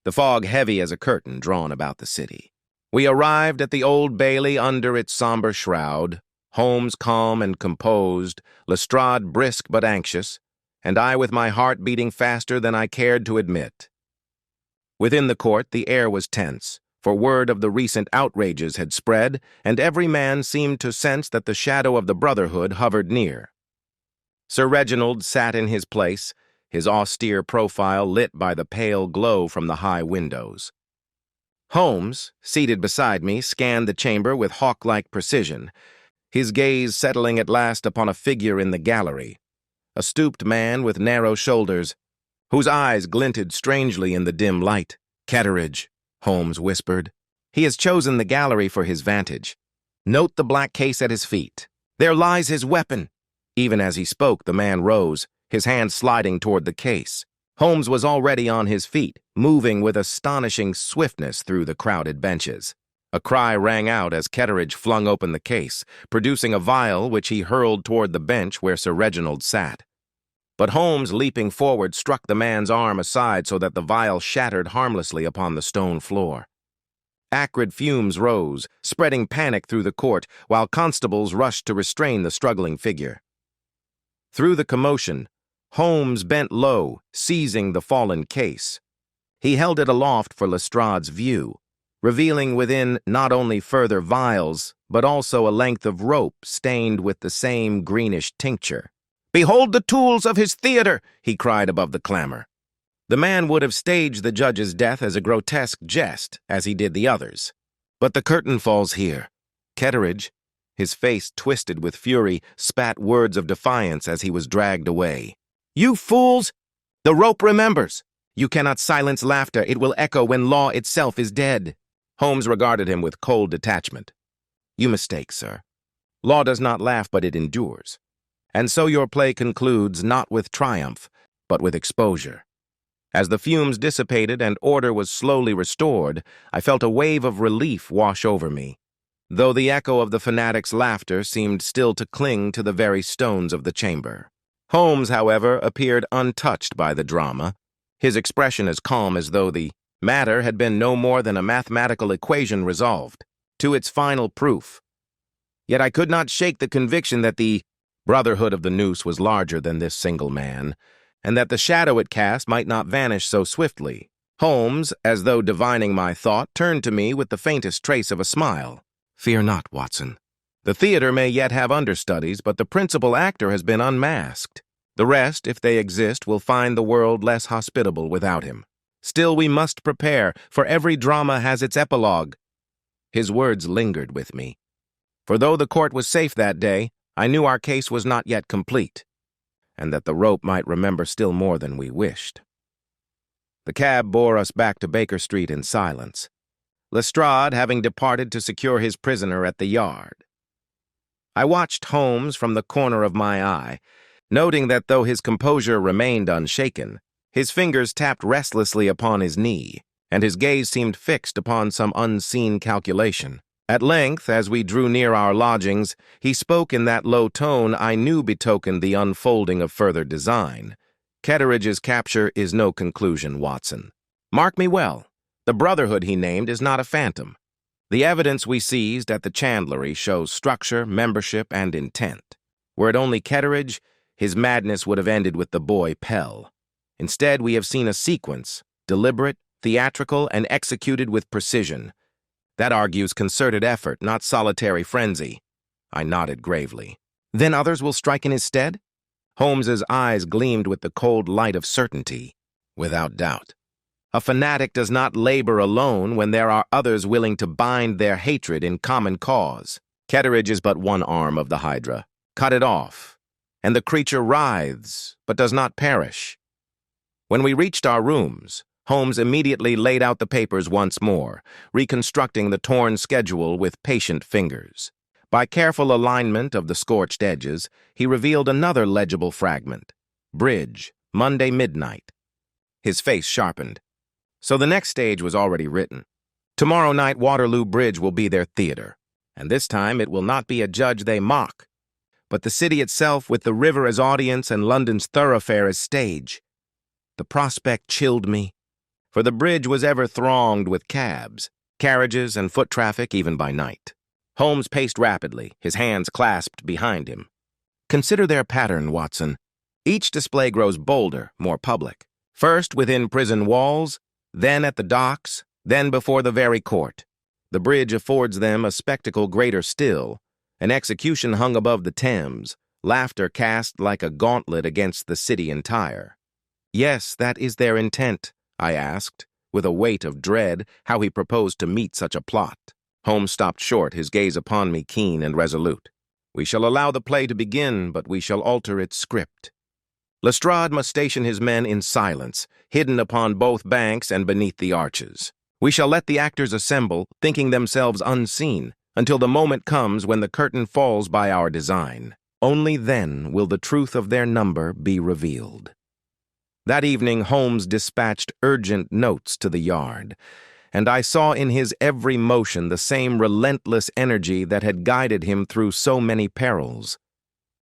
the fog heavy as a curtain drawn about the city. We arrived at the Old Bailey under its somber shroud, Holmes calm and composed, Lestrade brisk but anxious, and I with my heart beating faster than I cared to admit. Within the court the air was tense, for word of the recent outrages had spread, and every man seemed to sense that the shadow of the Brotherhood hovered near. Sir Reginald sat in his place, his austere profile lit by the pale glow from the high windows. Holmes, seated beside me, scanned the chamber with hawk-like precision, his gaze settling at last upon a figure in the gallery, a stooped man with narrow shoulders, whose eyes glinted strangely in the dim light. Ketteridge, Holmes whispered. He has chosen the gallery for his vantage. Note the black case at his feet. There lies his weapon. Even as he spoke, the man rose, his hand sliding toward the case. Holmes was already on his feet, moving with astonishing swiftness through the crowded benches. A cry rang out as Ketteridge flung open the case, producing a vial which he hurled toward the bench where Sir Reginald sat. But Holmes, leaping forward, struck the man's arm aside so that the vial shattered harmlessly upon the stone floor. Acrid fumes rose, spreading panic through the court, while constables rushed to restrain the struggling figure. Through the commotion, Holmes bent low, seizing the fallen case. He held it aloft for Lestrade's view, revealing within not only further vials, but also a length of rope stained with the same greenish tincture. "Behold the tools of his theater!" he cried above the clamor. The man would have staged the judge's death as a grotesque jest, as he did the others. But the curtain falls here. Ketteridge, his face twisted with fury, spat words of defiance as he was dragged away. "You fools! The rope remembers! You cannot silence laughter. It will echo when law itself is dead." Holmes regarded him with cold detachment. "You mistake, sir. Law does not laugh, but it endures. And so your play concludes not with triumph, but with exposure." As the fumes dissipated and order was slowly restored, I felt a wave of relief wash over me, though the echo of the fanatic's laughter seemed still to cling to the very stones of the chamber. Holmes, however, appeared untouched by the drama, his expression as calm as though the matter had been no more than a mathematical equation resolved to its final proof. Yet I could not shake the conviction that the brotherhood of the noose was larger than this single man, and that the shadow it cast might not vanish so swiftly. Holmes, as though divining my thought, turned to me with the faintest trace of a smile. "Fear not, Watson. The theater may yet have understudies, but the principal actor has been unmasked. The rest, if they exist, will find the world less hospitable without him. Still, we must prepare, for every drama has its epilogue." His words lingered with me. For though the court was safe that day, I knew our case was not yet complete, and that the rope might remember still more than we wished. The cab bore us back to Baker Street in silence, Lestrade having departed to secure his prisoner at the yard. I watched Holmes from the corner of my eye, noting that though his composure remained unshaken, his fingers tapped restlessly upon his knee, and his gaze seemed fixed upon some unseen calculation. At length, as we drew near our lodgings, he spoke in that low tone I knew betokened the unfolding of further design. "Ketteridge's capture is no conclusion, Watson. Mark me well. The brotherhood he named is not a phantom. The evidence we seized at the chandlery shows structure, membership, and intent. Were it only Ketteridge, his madness would have ended with the boy Pell. Instead, we have seen a sequence, deliberate, theatrical, and executed with precision. That argues concerted effort, not solitary frenzy." I nodded gravely. "Then others will strike in his stead?" Holmes's eyes gleamed with the cold light of certainty. "Without doubt. A fanatic does not labor alone when there are others willing to bind their hatred in common cause. Ketteridge is but one arm of the Hydra. Cut it off, and the creature writhes, but does not perish." When we reached our rooms, Holmes immediately laid out the papers once more, reconstructing the torn schedule with patient fingers. By careful alignment of the scorched edges, he revealed another legible fragment. "Bridge, Monday midnight." His face sharpened. So the next stage was already written. Tomorrow night Waterloo Bridge will be their theater, and this time it will not be a judge they mock, but the city itself with the river as audience and London's thoroughfare as stage. The prospect chilled me, for the bridge was ever thronged with cabs, carriages, and foot traffic even by night. Holmes paced rapidly, his hands clasped behind him. "Consider their pattern, Watson. Each display grows bolder, more public. First within prison walls, then at the docks, then before the very court. The bridge affords them a spectacle greater still, an execution hung above the Thames, laughter cast like a gauntlet against the city entire." "Yes, that is their intent," I asked, with a weight of dread, how he proposed to meet such a plot. Holmes stopped short, his gaze upon me keen and resolute. "We shall allow the play to begin, but we shall alter its script. Lestrade must station his men in silence, hidden upon both banks and beneath the arches. We shall let the actors assemble, thinking themselves unseen, until the moment comes when the curtain falls by our design. Only then will the truth of their number be revealed." That evening Holmes dispatched urgent notes to the yard, and I saw in his every motion the same relentless energy that had guided him through so many perils.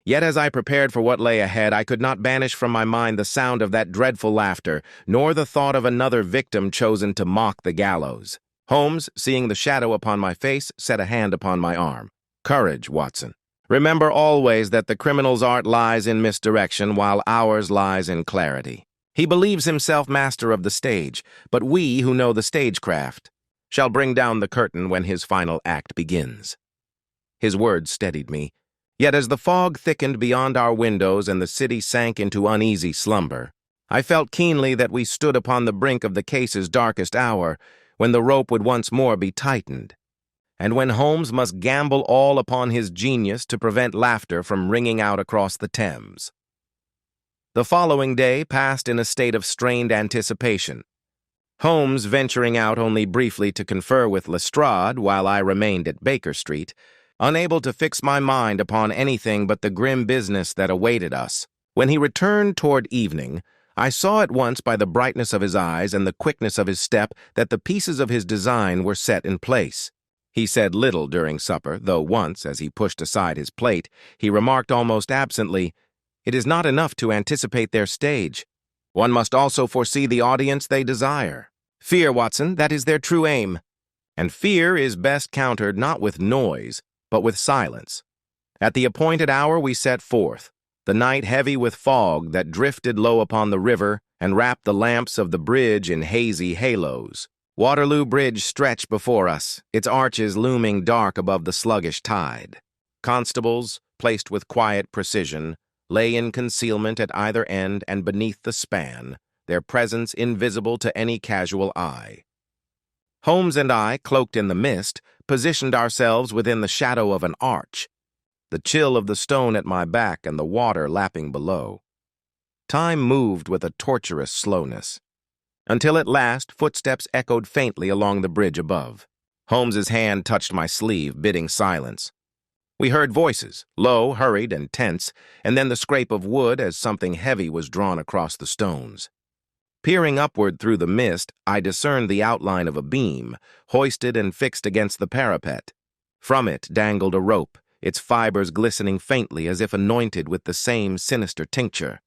Yet as I prepared for what lay ahead, I could not banish from my mind the sound of that dreadful laughter, nor the thought of another victim chosen to mock the gallows. Holmes, seeing the shadow upon my face, set a hand upon my arm. "Courage, Watson. Remember always that the criminal's art lies in misdirection while ours lies in clarity. He believes himself master of the stage, but we who know the stagecraft shall bring down the curtain when his final act begins." His words steadied me. Yet as the fog thickened beyond our windows and the city sank into uneasy slumber, I felt keenly that we stood upon the brink of the case's darkest hour, when the rope would once more be tightened, and when Holmes must gamble all upon his genius to prevent laughter from ringing out across the Thames. The following day passed in a state of strained anticipation, Holmes venturing out only briefly to confer with Lestrade while I remained at Baker Street, unable to fix my mind upon anything but the grim business that awaited us. When he returned toward evening, I saw at once by the brightness of his eyes and the quickness of his step that the pieces of his design were set in place. He said little during supper, though once, as he pushed aside his plate, he remarked almost absently, "It is not enough to anticipate their stage. One must also foresee the audience they desire. Fear, Watson, that is their true aim. And fear is best countered not with noise, but with silence." At the appointed hour we set forth, the night heavy with fog that drifted low upon the river and wrapped the lamps of the bridge in hazy halos. Waterloo Bridge stretched before us, its arches looming dark above the sluggish tide. Constables, placed with quiet precision, lay in concealment at either end and beneath the span, their presence invisible to any casual eye. Holmes and I, cloaked in the mist, positioned ourselves within the shadow of an arch, the chill of the stone at my back and the water lapping below. Time moved with a torturous slowness, until at last footsteps echoed faintly along the bridge above. Holmes's hand touched my sleeve, bidding silence. We heard voices, low, hurried, and tense, and then the scrape of wood as something heavy was drawn across the stones. Peering upward through the mist, I discerned the outline of a beam, hoisted and fixed against the parapet. From it dangled a rope, its fibers glistening faintly as if anointed with the same sinister tincture.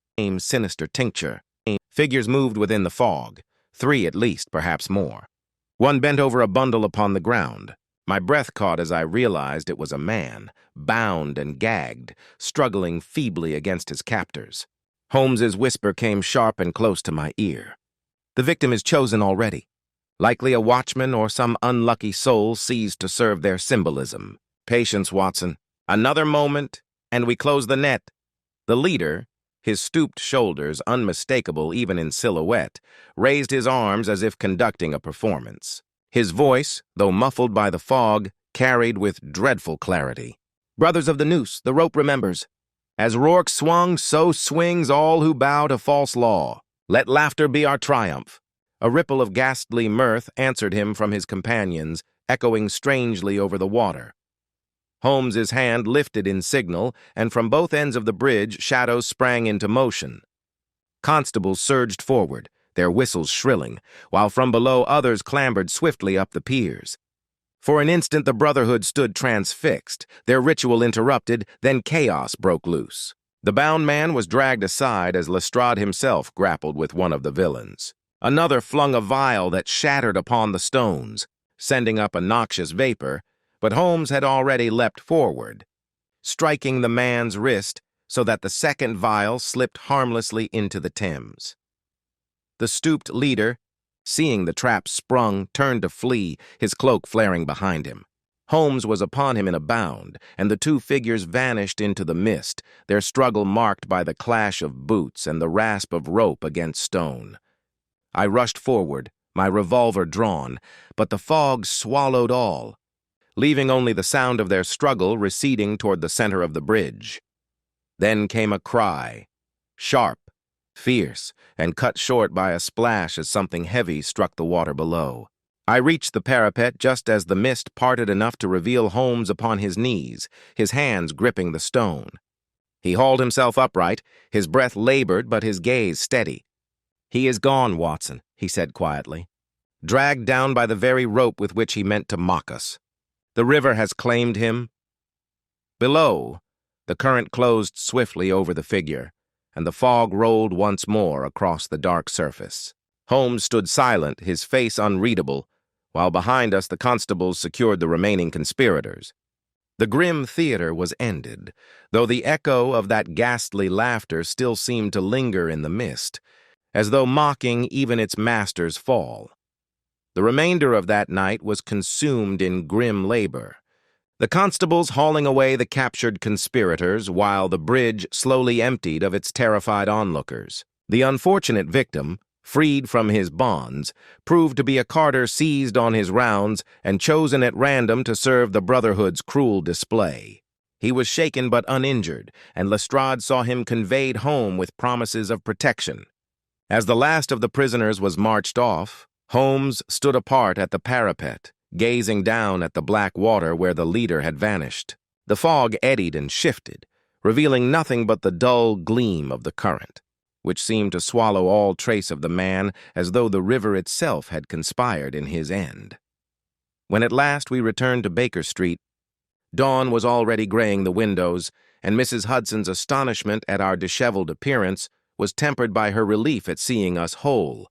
Figures moved within the fog, 3 at least, perhaps more. One bent over a bundle upon the ground. My breath caught as I realized it was a man, bound and gagged, struggling feebly against his captors. Holmes's whisper came sharp and close to my ear. "The victim is chosen already. Likely a watchman or some unlucky soul seized to serve their symbolism. Patience, Watson. Another moment, and we close the net." The leader, his stooped shoulders unmistakable even in silhouette, raised his arms as if conducting a performance. His voice, though muffled by the fog, carried with dreadful clarity. "Brothers of the noose, the rope remembers. As Rourke swung, so swings all who bow to false law. Let laughter be our triumph." A ripple of ghastly mirth answered him from his companions, echoing strangely over the water. Holmes's hand lifted in signal, and from both ends of the bridge shadows sprang into motion. Constables surged forward, their whistles shrilling, while from below others clambered swiftly up the piers. For an instant the Brotherhood stood transfixed, their ritual interrupted, then chaos broke loose. The bound man was dragged aside as Lestrade himself grappled with one of the villains. Another flung a vial that shattered upon the stones, sending up a noxious vapor, but Holmes had already leapt forward, striking the man's wrist so that the second vial slipped harmlessly into the Thames. The stooped leader, seeing the trap sprung, turned to flee, his cloak flaring behind him. Holmes was upon him in a bound, and the 2 figures vanished into the mist, their struggle marked by the clash of boots and the rasp of rope against stone. I rushed forward, my revolver drawn, but the fog swallowed all, leaving only the sound of their struggle receding toward the center of the bridge. Then came a cry, sharp, fierce, and cut short by a splash as something heavy struck the water below. I reached the parapet just as the mist parted enough to reveal Holmes upon his knees, his hands gripping the stone. He hauled himself upright, his breath labored but his gaze steady. "He is gone, Watson," he said quietly, dragged down by the very rope with which he meant to mock us. "The river has claimed him." Below, the current closed swiftly over the figure, and the fog rolled once more across the dark surface. Holmes stood silent, his face unreadable, while behind us the constables secured the remaining conspirators. The grim theater was ended, though the echo of that ghastly laughter still seemed to linger in the mist, as though mocking even its master's fall. The remainder of that night was consumed in grim labor, the constables hauling away the captured conspirators while the bridge slowly emptied of its terrified onlookers. The unfortunate victim, freed from his bonds, proved to be a carter seized on his rounds and chosen at random to serve the Brotherhood's cruel display. He was shaken but uninjured, and Lestrade saw him conveyed home with promises of protection. As the last of the prisoners was marched off, Holmes stood apart at the parapet, gazing down at the black water where the leader had vanished. The fog eddied and shifted, revealing nothing but the dull gleam of the current, which seemed to swallow all trace of the man as though the river itself had conspired in his end. When at last we returned to Baker Street, dawn was already graying the windows, and Mrs. Hudson's astonishment at our disheveled appearance was tempered by her relief at seeing us whole.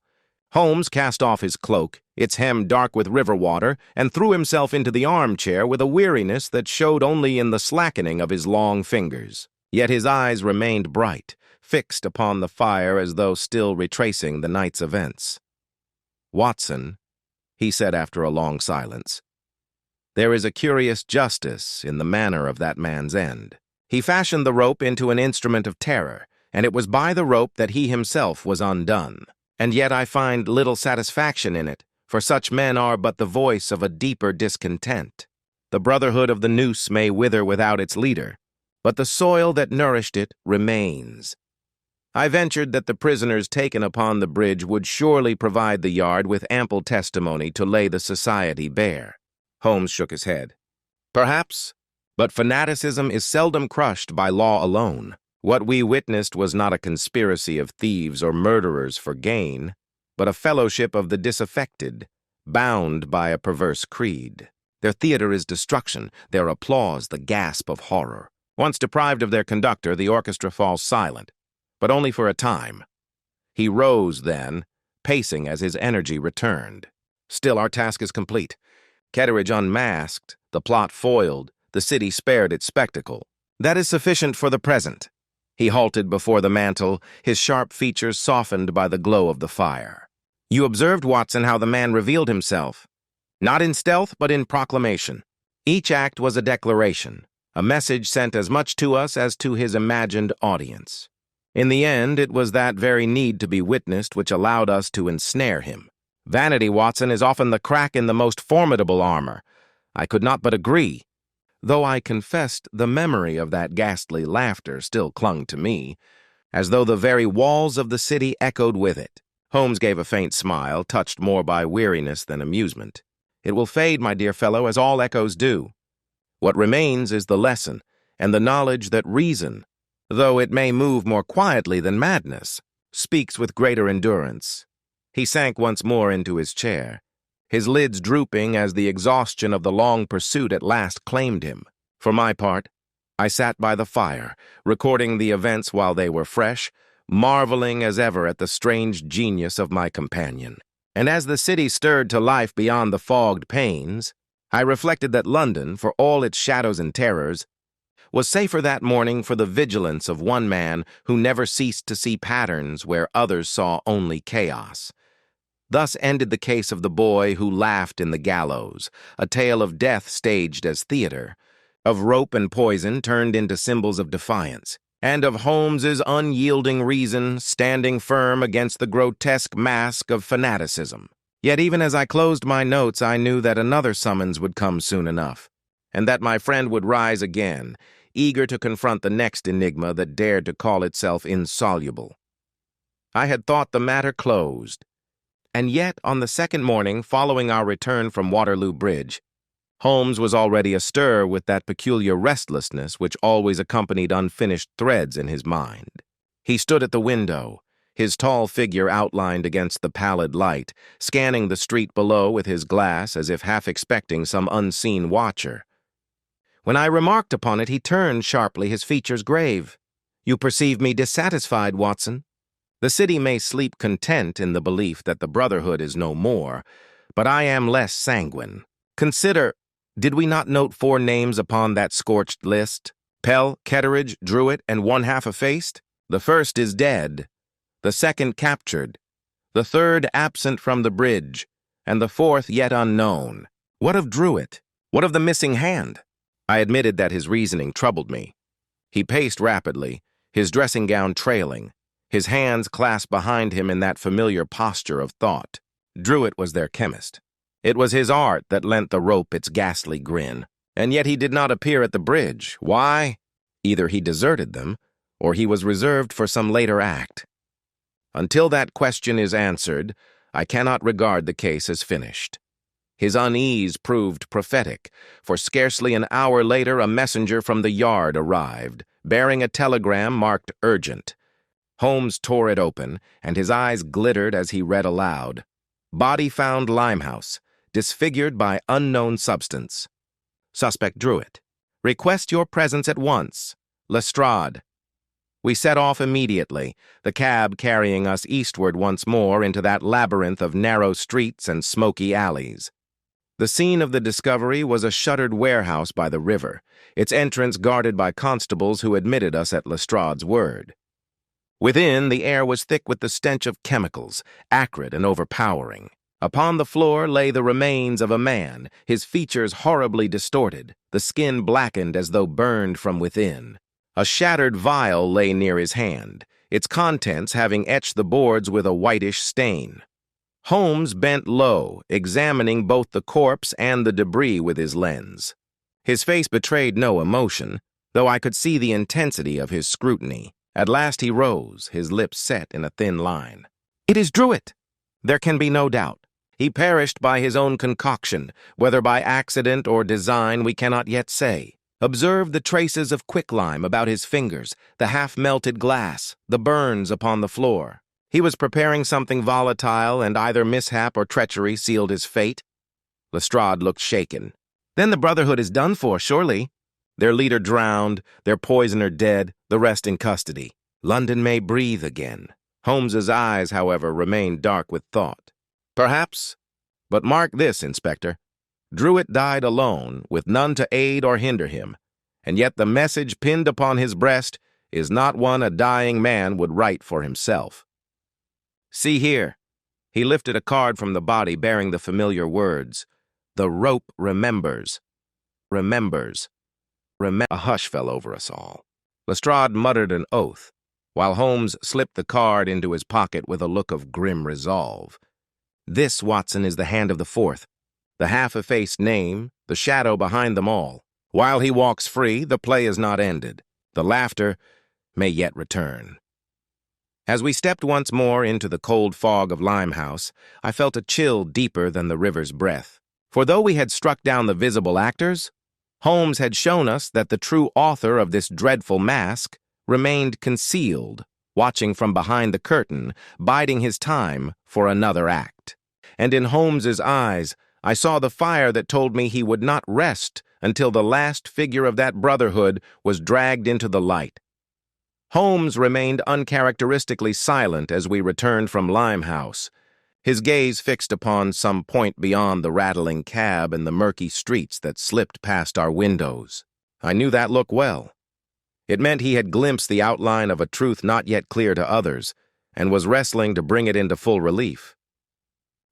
Holmes cast off his cloak, its hem dark with river water, and threw himself into the armchair with a weariness that showed only in the slackening of his long fingers. Yet his eyes remained bright, fixed upon the fire as though still retracing the night's events. "Watson," he said after a long silence, "there is a curious justice in the manner of that man's end. He fashioned the rope into an instrument of terror, and it was by the rope that he himself was undone. And yet I find little satisfaction in it, for such men are but the voice of a deeper discontent. The brotherhood of the noose may wither without its leader, but the soil that nourished it remains. I ventured that the prisoners taken upon the bridge would surely provide the yard with ample testimony to lay the society bare." Holmes shook his head. "Perhaps, but fanaticism is seldom crushed by law alone. What we witnessed was not a conspiracy of thieves or murderers for gain, but a fellowship of the disaffected, bound by a perverse creed. Their theater is destruction, their applause the gasp of horror. Once deprived of their conductor, the orchestra falls silent, but only for a time." He rose then, pacing as his energy returned. "Still, our task is complete. Ketteridge unmasked, the plot foiled, the city spared its spectacle. That is sufficient for the present." He halted before the mantel, his sharp features softened by the glow of the fire. "You observed, Watson, how the man revealed himself. Not in stealth, but in proclamation. Each act was a declaration, a message sent as much to us as to his imagined audience. In the end, it was that very need to be witnessed which allowed us to ensnare him. Vanity, Watson, is often the crack in the most formidable armor. I could not but agree, though I confessed the memory of that ghastly laughter still clung to me, as though the very walls of the city echoed with it." Holmes gave a faint smile, touched more by weariness than amusement. "It will fade, my dear fellow, as all echoes do. What remains is the lesson, and the knowledge that reason, though it may move more quietly than madness, speaks with greater endurance." He sank once more into his chair, his lids drooping as the exhaustion of the long pursuit at last claimed him. For my part, I sat by the fire, recording the events while they were fresh, marveling as ever at the strange genius of my companion. And as the city stirred to life beyond the fogged panes, I reflected that London, for all its shadows and terrors, was safer that morning for the vigilance of one man who never ceased to see patterns where others saw only chaos. Thus ended the case of the boy who laughed in the gallows, a tale of death staged as theater, of rope and poison turned into symbols of defiance, and of Holmes's unyielding reason standing firm against the grotesque mask of fanaticism. Yet even as I closed my notes, I knew that another summons would come soon enough, and that my friend would rise again, eager to confront the next enigma that dared to call itself insoluble. I had thought the matter closed, and yet on the second morning following our return from Waterloo Bridge, Holmes was already astir with that peculiar restlessness which always accompanied unfinished threads in his mind. He stood at the window, his tall figure outlined against the pallid light, scanning the street below with his glass as if half expecting some unseen watcher. When I remarked upon it, he turned sharply, his features grave. "You perceive me dissatisfied, Watson. The city may sleep content in the belief that the Brotherhood is no more, but I am less sanguine. Consider, did we not note 4 names upon that scorched list? Pell, Ketteridge, Druitt, and one half effaced? The first is dead, the second captured, the third absent from the bridge, and the fourth yet unknown. What of Druitt? What of the missing hand? I admitted that his reasoning troubled me. He paced rapidly, his dressing gown trailing, his hands clasped behind him in that familiar posture of thought. Druitt was their chemist. It was his art that lent the rope its ghastly grin. And yet he did not appear at the bridge. Why? Either he deserted them, or he was reserved for some later act. Until that question is answered, I cannot regard the case as finished. His unease proved prophetic, for scarcely an hour later a messenger from the yard arrived, bearing a telegram marked urgent. Holmes tore it open, and his eyes glittered as he read aloud. Body found Limehouse, disfigured by unknown substance. Suspect Druitt. Request your presence at once. Lestrade. We set off immediately, the cab carrying us eastward once more into that labyrinth of narrow streets and smoky alleys. The scene of the discovery was a shuttered warehouse by the river, its entrance guarded by constables who admitted us at Lestrade's word. Within, the air was thick with the stench of chemicals, acrid and overpowering. Upon the floor lay the remains of a man, his features horribly distorted, the skin blackened as though burned from within. A shattered vial lay near his hand, its contents having etched the boards with a whitish stain. Holmes bent low, examining both the corpse and the debris with his lens. His face betrayed no emotion, though I could see the intensity of his scrutiny. At last he rose, his lips set in a thin line. "It is Druitt! There can be no doubt. He perished by his own concoction, whether by accident or design we cannot yet say. Observe the traces of quicklime about his fingers, the half-melted glass, the burns upon the floor. He was preparing something volatile, and either mishap or treachery sealed his fate." Lestrade looked shaken. "Then the Brotherhood is done for, surely. Their leader drowned, their poisoner dead, the rest in custody. London may breathe again." Holmes's eyes, however, remained dark with thought. "Perhaps, but mark this, Inspector. Druitt died alone, with none to aid or hinder him, and yet the message pinned upon his breast is not one a dying man would write for himself. See here." He lifted a card from the body bearing the familiar words, "The rope remembers. Remembers. A hush fell over us all. Lestrade muttered an oath, while Holmes slipped the card into his pocket with a look of grim resolve. "This, Watson, is the hand of the fourth, the half-effaced name, the shadow behind them all. While he walks free, the play is not ended. The laughter may yet return." As we stepped once more into the cold fog of Limehouse, I felt a chill deeper than the river's breath. For though we had struck down the visible actors, Holmes had shown us that the true author of this dreadful mask remained concealed, watching from behind the curtain, biding his time for another act. And in Holmes's eyes, I saw the fire that told me he would not rest until the last figure of that brotherhood was dragged into the light. Holmes remained uncharacteristically silent as we returned from Limehouse, his gaze fixed upon some point beyond the rattling cab and the murky streets that slipped past our windows. I knew that look well. It meant he had glimpsed the outline of a truth not yet clear to others, and was wrestling to bring it into full relief.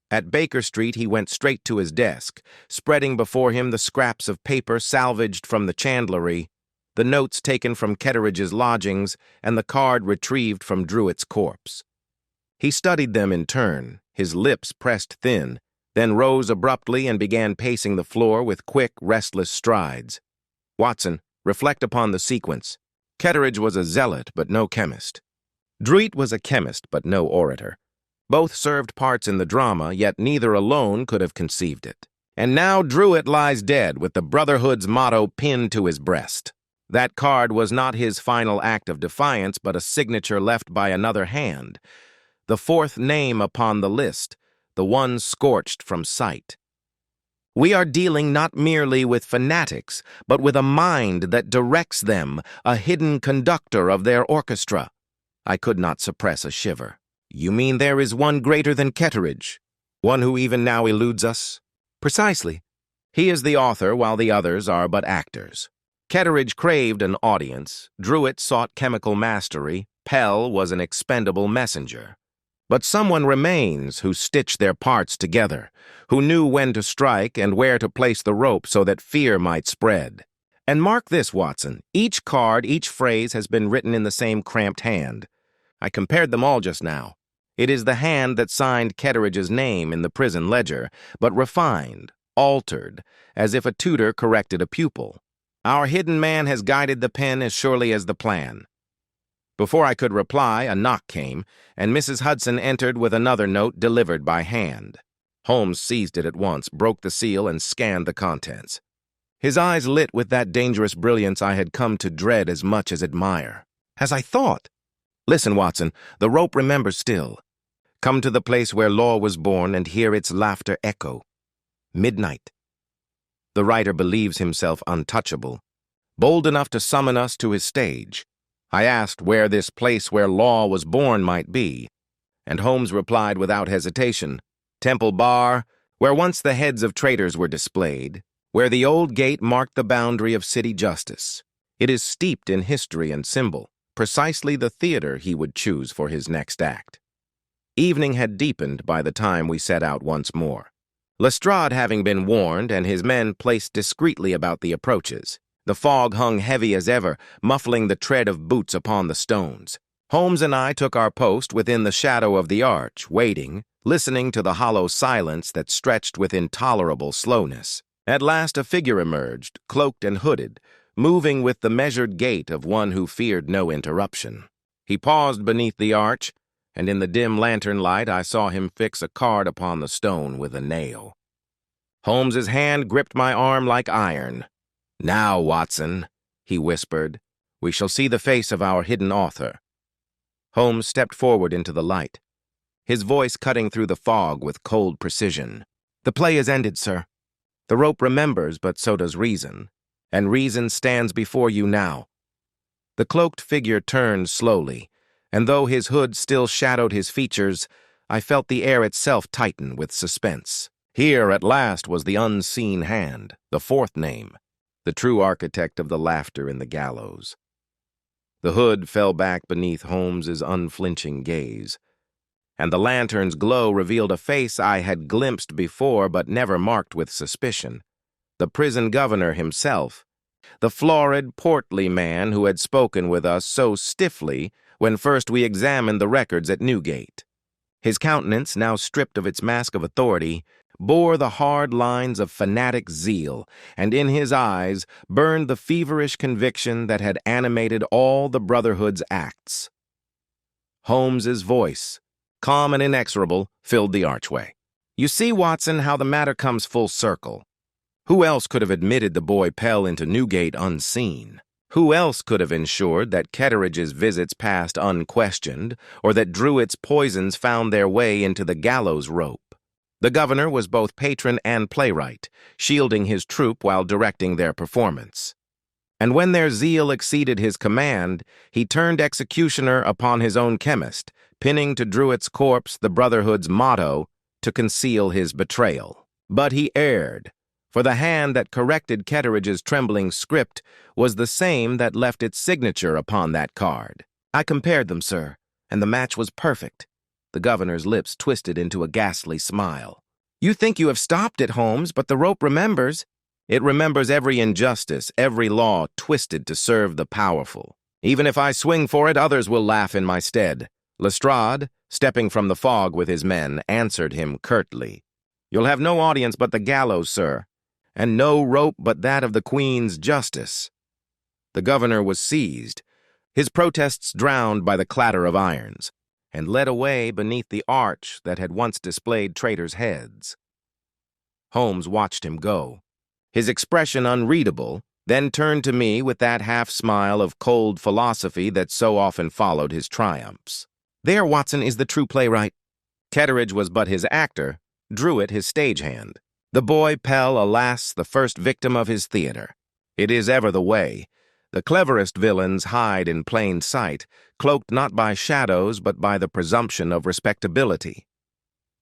At Baker Street he went straight to his desk, spreading before him the scraps of paper salvaged from the chandlery, the notes taken from Ketteridge's lodgings, and the card retrieved from Druitt's corpse. He studied them in turn, his lips pressed thin, then rose abruptly and began pacing the floor with quick, restless strides. "Watson, reflect upon the sequence. Ketteridge was a zealot, but no chemist. Druitt was a chemist, but no orator. Both served parts in the drama, yet neither alone could have conceived it. And now Druitt lies dead with the Brotherhood's motto pinned to his breast. That card was not his final act of defiance, but a signature left by another hand. The fourth name upon the list, the one scorched from sight. We are dealing not merely with fanatics, but with a mind that directs them, a hidden conductor of their orchestra." I could not suppress a shiver. "You mean there is one greater than Ketteridge?" One who even now eludes us? Precisely. He is the author while the others are but actors. Ketteridge craved an audience, Druitt sought chemical mastery, Pell was an expendable messenger. But someone remains who stitched their parts together, who knew when to strike and where to place the rope so that fear might spread. And mark this, Watson, each card, each phrase has been written in the same cramped hand. I compared them all just now. It is the hand that signed Ketteridge's name in the prison ledger, but refined, altered, as if a tutor corrected a pupil. Our hidden man has guided the pen as surely as the plan. Before I could reply, a knock came, and Mrs. Hudson entered with another note delivered by hand. Holmes seized it at once, broke the seal, and scanned the contents. His eyes lit with that dangerous brilliance I had come to dread as much as admire. As I thought! Listen, Watson, the rope remembers still. Come to the place where law was born and hear its laughter echo. Midnight. The writer believes himself untouchable, bold enough to summon us to his stage. I asked where this place where law was born might be, and Holmes replied without hesitation, Temple Bar, where once the heads of traitors were displayed, where the old gate marked the boundary of city justice. It is steeped in history and symbol, precisely the theater he would choose for his next act. Evening had deepened by the time we set out once more. Lestrade having been warned and his men placed discreetly about the approaches. The fog hung heavy as ever, muffling the tread of boots upon the stones. Holmes and I took our post within the shadow of the arch, waiting, listening to the hollow silence that stretched with intolerable slowness. At last a figure emerged, cloaked and hooded, moving with the measured gait of one who feared no interruption. He paused beneath the arch, and in the dim lantern light I saw him fix a card upon the stone with a nail. Holmes's hand gripped my arm like iron. "Now, Watson," he whispered, "we shall see the face of our hidden author." Holmes stepped forward into the light, his voice cutting through the fog with cold precision. "The play is ended, sir. The rope remembers, but so does reason, and reason stands before you now." The cloaked figure turned slowly, and though his hood still shadowed his features, I felt the air itself tighten with suspense. Here, at last, was the unseen hand, the fourth name, the true architect of the laughter in the gallows. The hood fell back beneath Holmes's unflinching gaze, and the lantern's glow revealed a face I had glimpsed before but never marked with suspicion. The prison governor himself, the florid, portly man who had spoken with us so stiffly when first we examined the records at Newgate. His countenance, now stripped of its mask of authority, bore the hard lines of fanatic zeal, and in his eyes burned the feverish conviction that had animated all the Brotherhood's acts. Holmes's voice, calm and inexorable, filled the archway. "You see, Watson, how the matter comes full circle. Who else could have admitted the boy Pell into Newgate unseen? Who else could have ensured that Ketteridge's visits passed unquestioned, or that Druitt's poisons found their way into the gallows rope? The governor was both patron and playwright, shielding his troupe while directing their performance. And when their zeal exceeded his command, he turned executioner upon his own chemist, pinning to Druitt's corpse the Brotherhood's motto to conceal his betrayal. But he erred, for the hand that corrected Ketteridge's trembling script was the same that left its signature upon that card. I compared them, sir, and the match was perfect." The governor's lips twisted into a ghastly smile. "You think you have stopped it, Holmes, but the rope remembers." "It remembers every injustice, every law twisted to serve the powerful. Even if I swing for it, others will laugh in my stead." Lestrade, stepping from the fog with his men, answered him curtly. "You'll have no audience but the gallows, sir, and no rope but that of the Queen's justice." The governor was seized, his protests drowned by the clatter of irons, and led away beneath the arch that had once displayed traitors' heads. Holmes watched him go, his expression unreadable, then turned to me with that half-smile of cold philosophy that so often followed his triumphs. "There, Watson, is the true playwright. Ketteridge was but his actor, Druitt his stagehand. The boy Pell, alas, the first victim of his theater. It is ever the way. The cleverest villains hide in plain sight, cloaked not by shadows but by the presumption of respectability.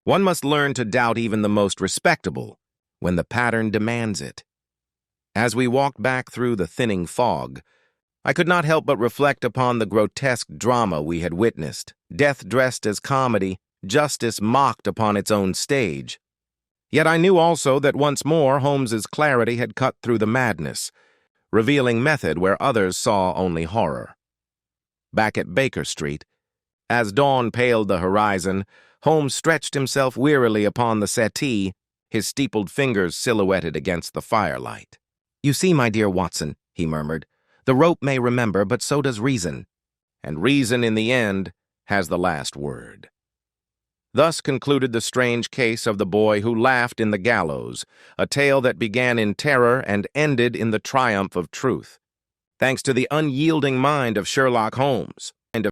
One must learn to doubt even the most respectable when the pattern demands it. As we walked back through the thinning fog, I could not help but reflect upon the grotesque drama we had witnessed. Death dressed as comedy, justice mocked upon its own stage. Yet I knew also that once more Holmes's clarity had cut through the madness, revealing method where others saw only horror. Back at Baker Street, as dawn paled the horizon, Holmes stretched himself wearily upon the settee, his steepled fingers silhouetted against the firelight. "You see, my dear Watson," he murmured, "the rope may remember, but so does reason. And reason, in the end, has the last word." Thus concluded the strange case of the boy who laughed in the gallows, a tale that began in terror and ended in the triumph of truth. Thanks to the unyielding mind of Sherlock Holmes and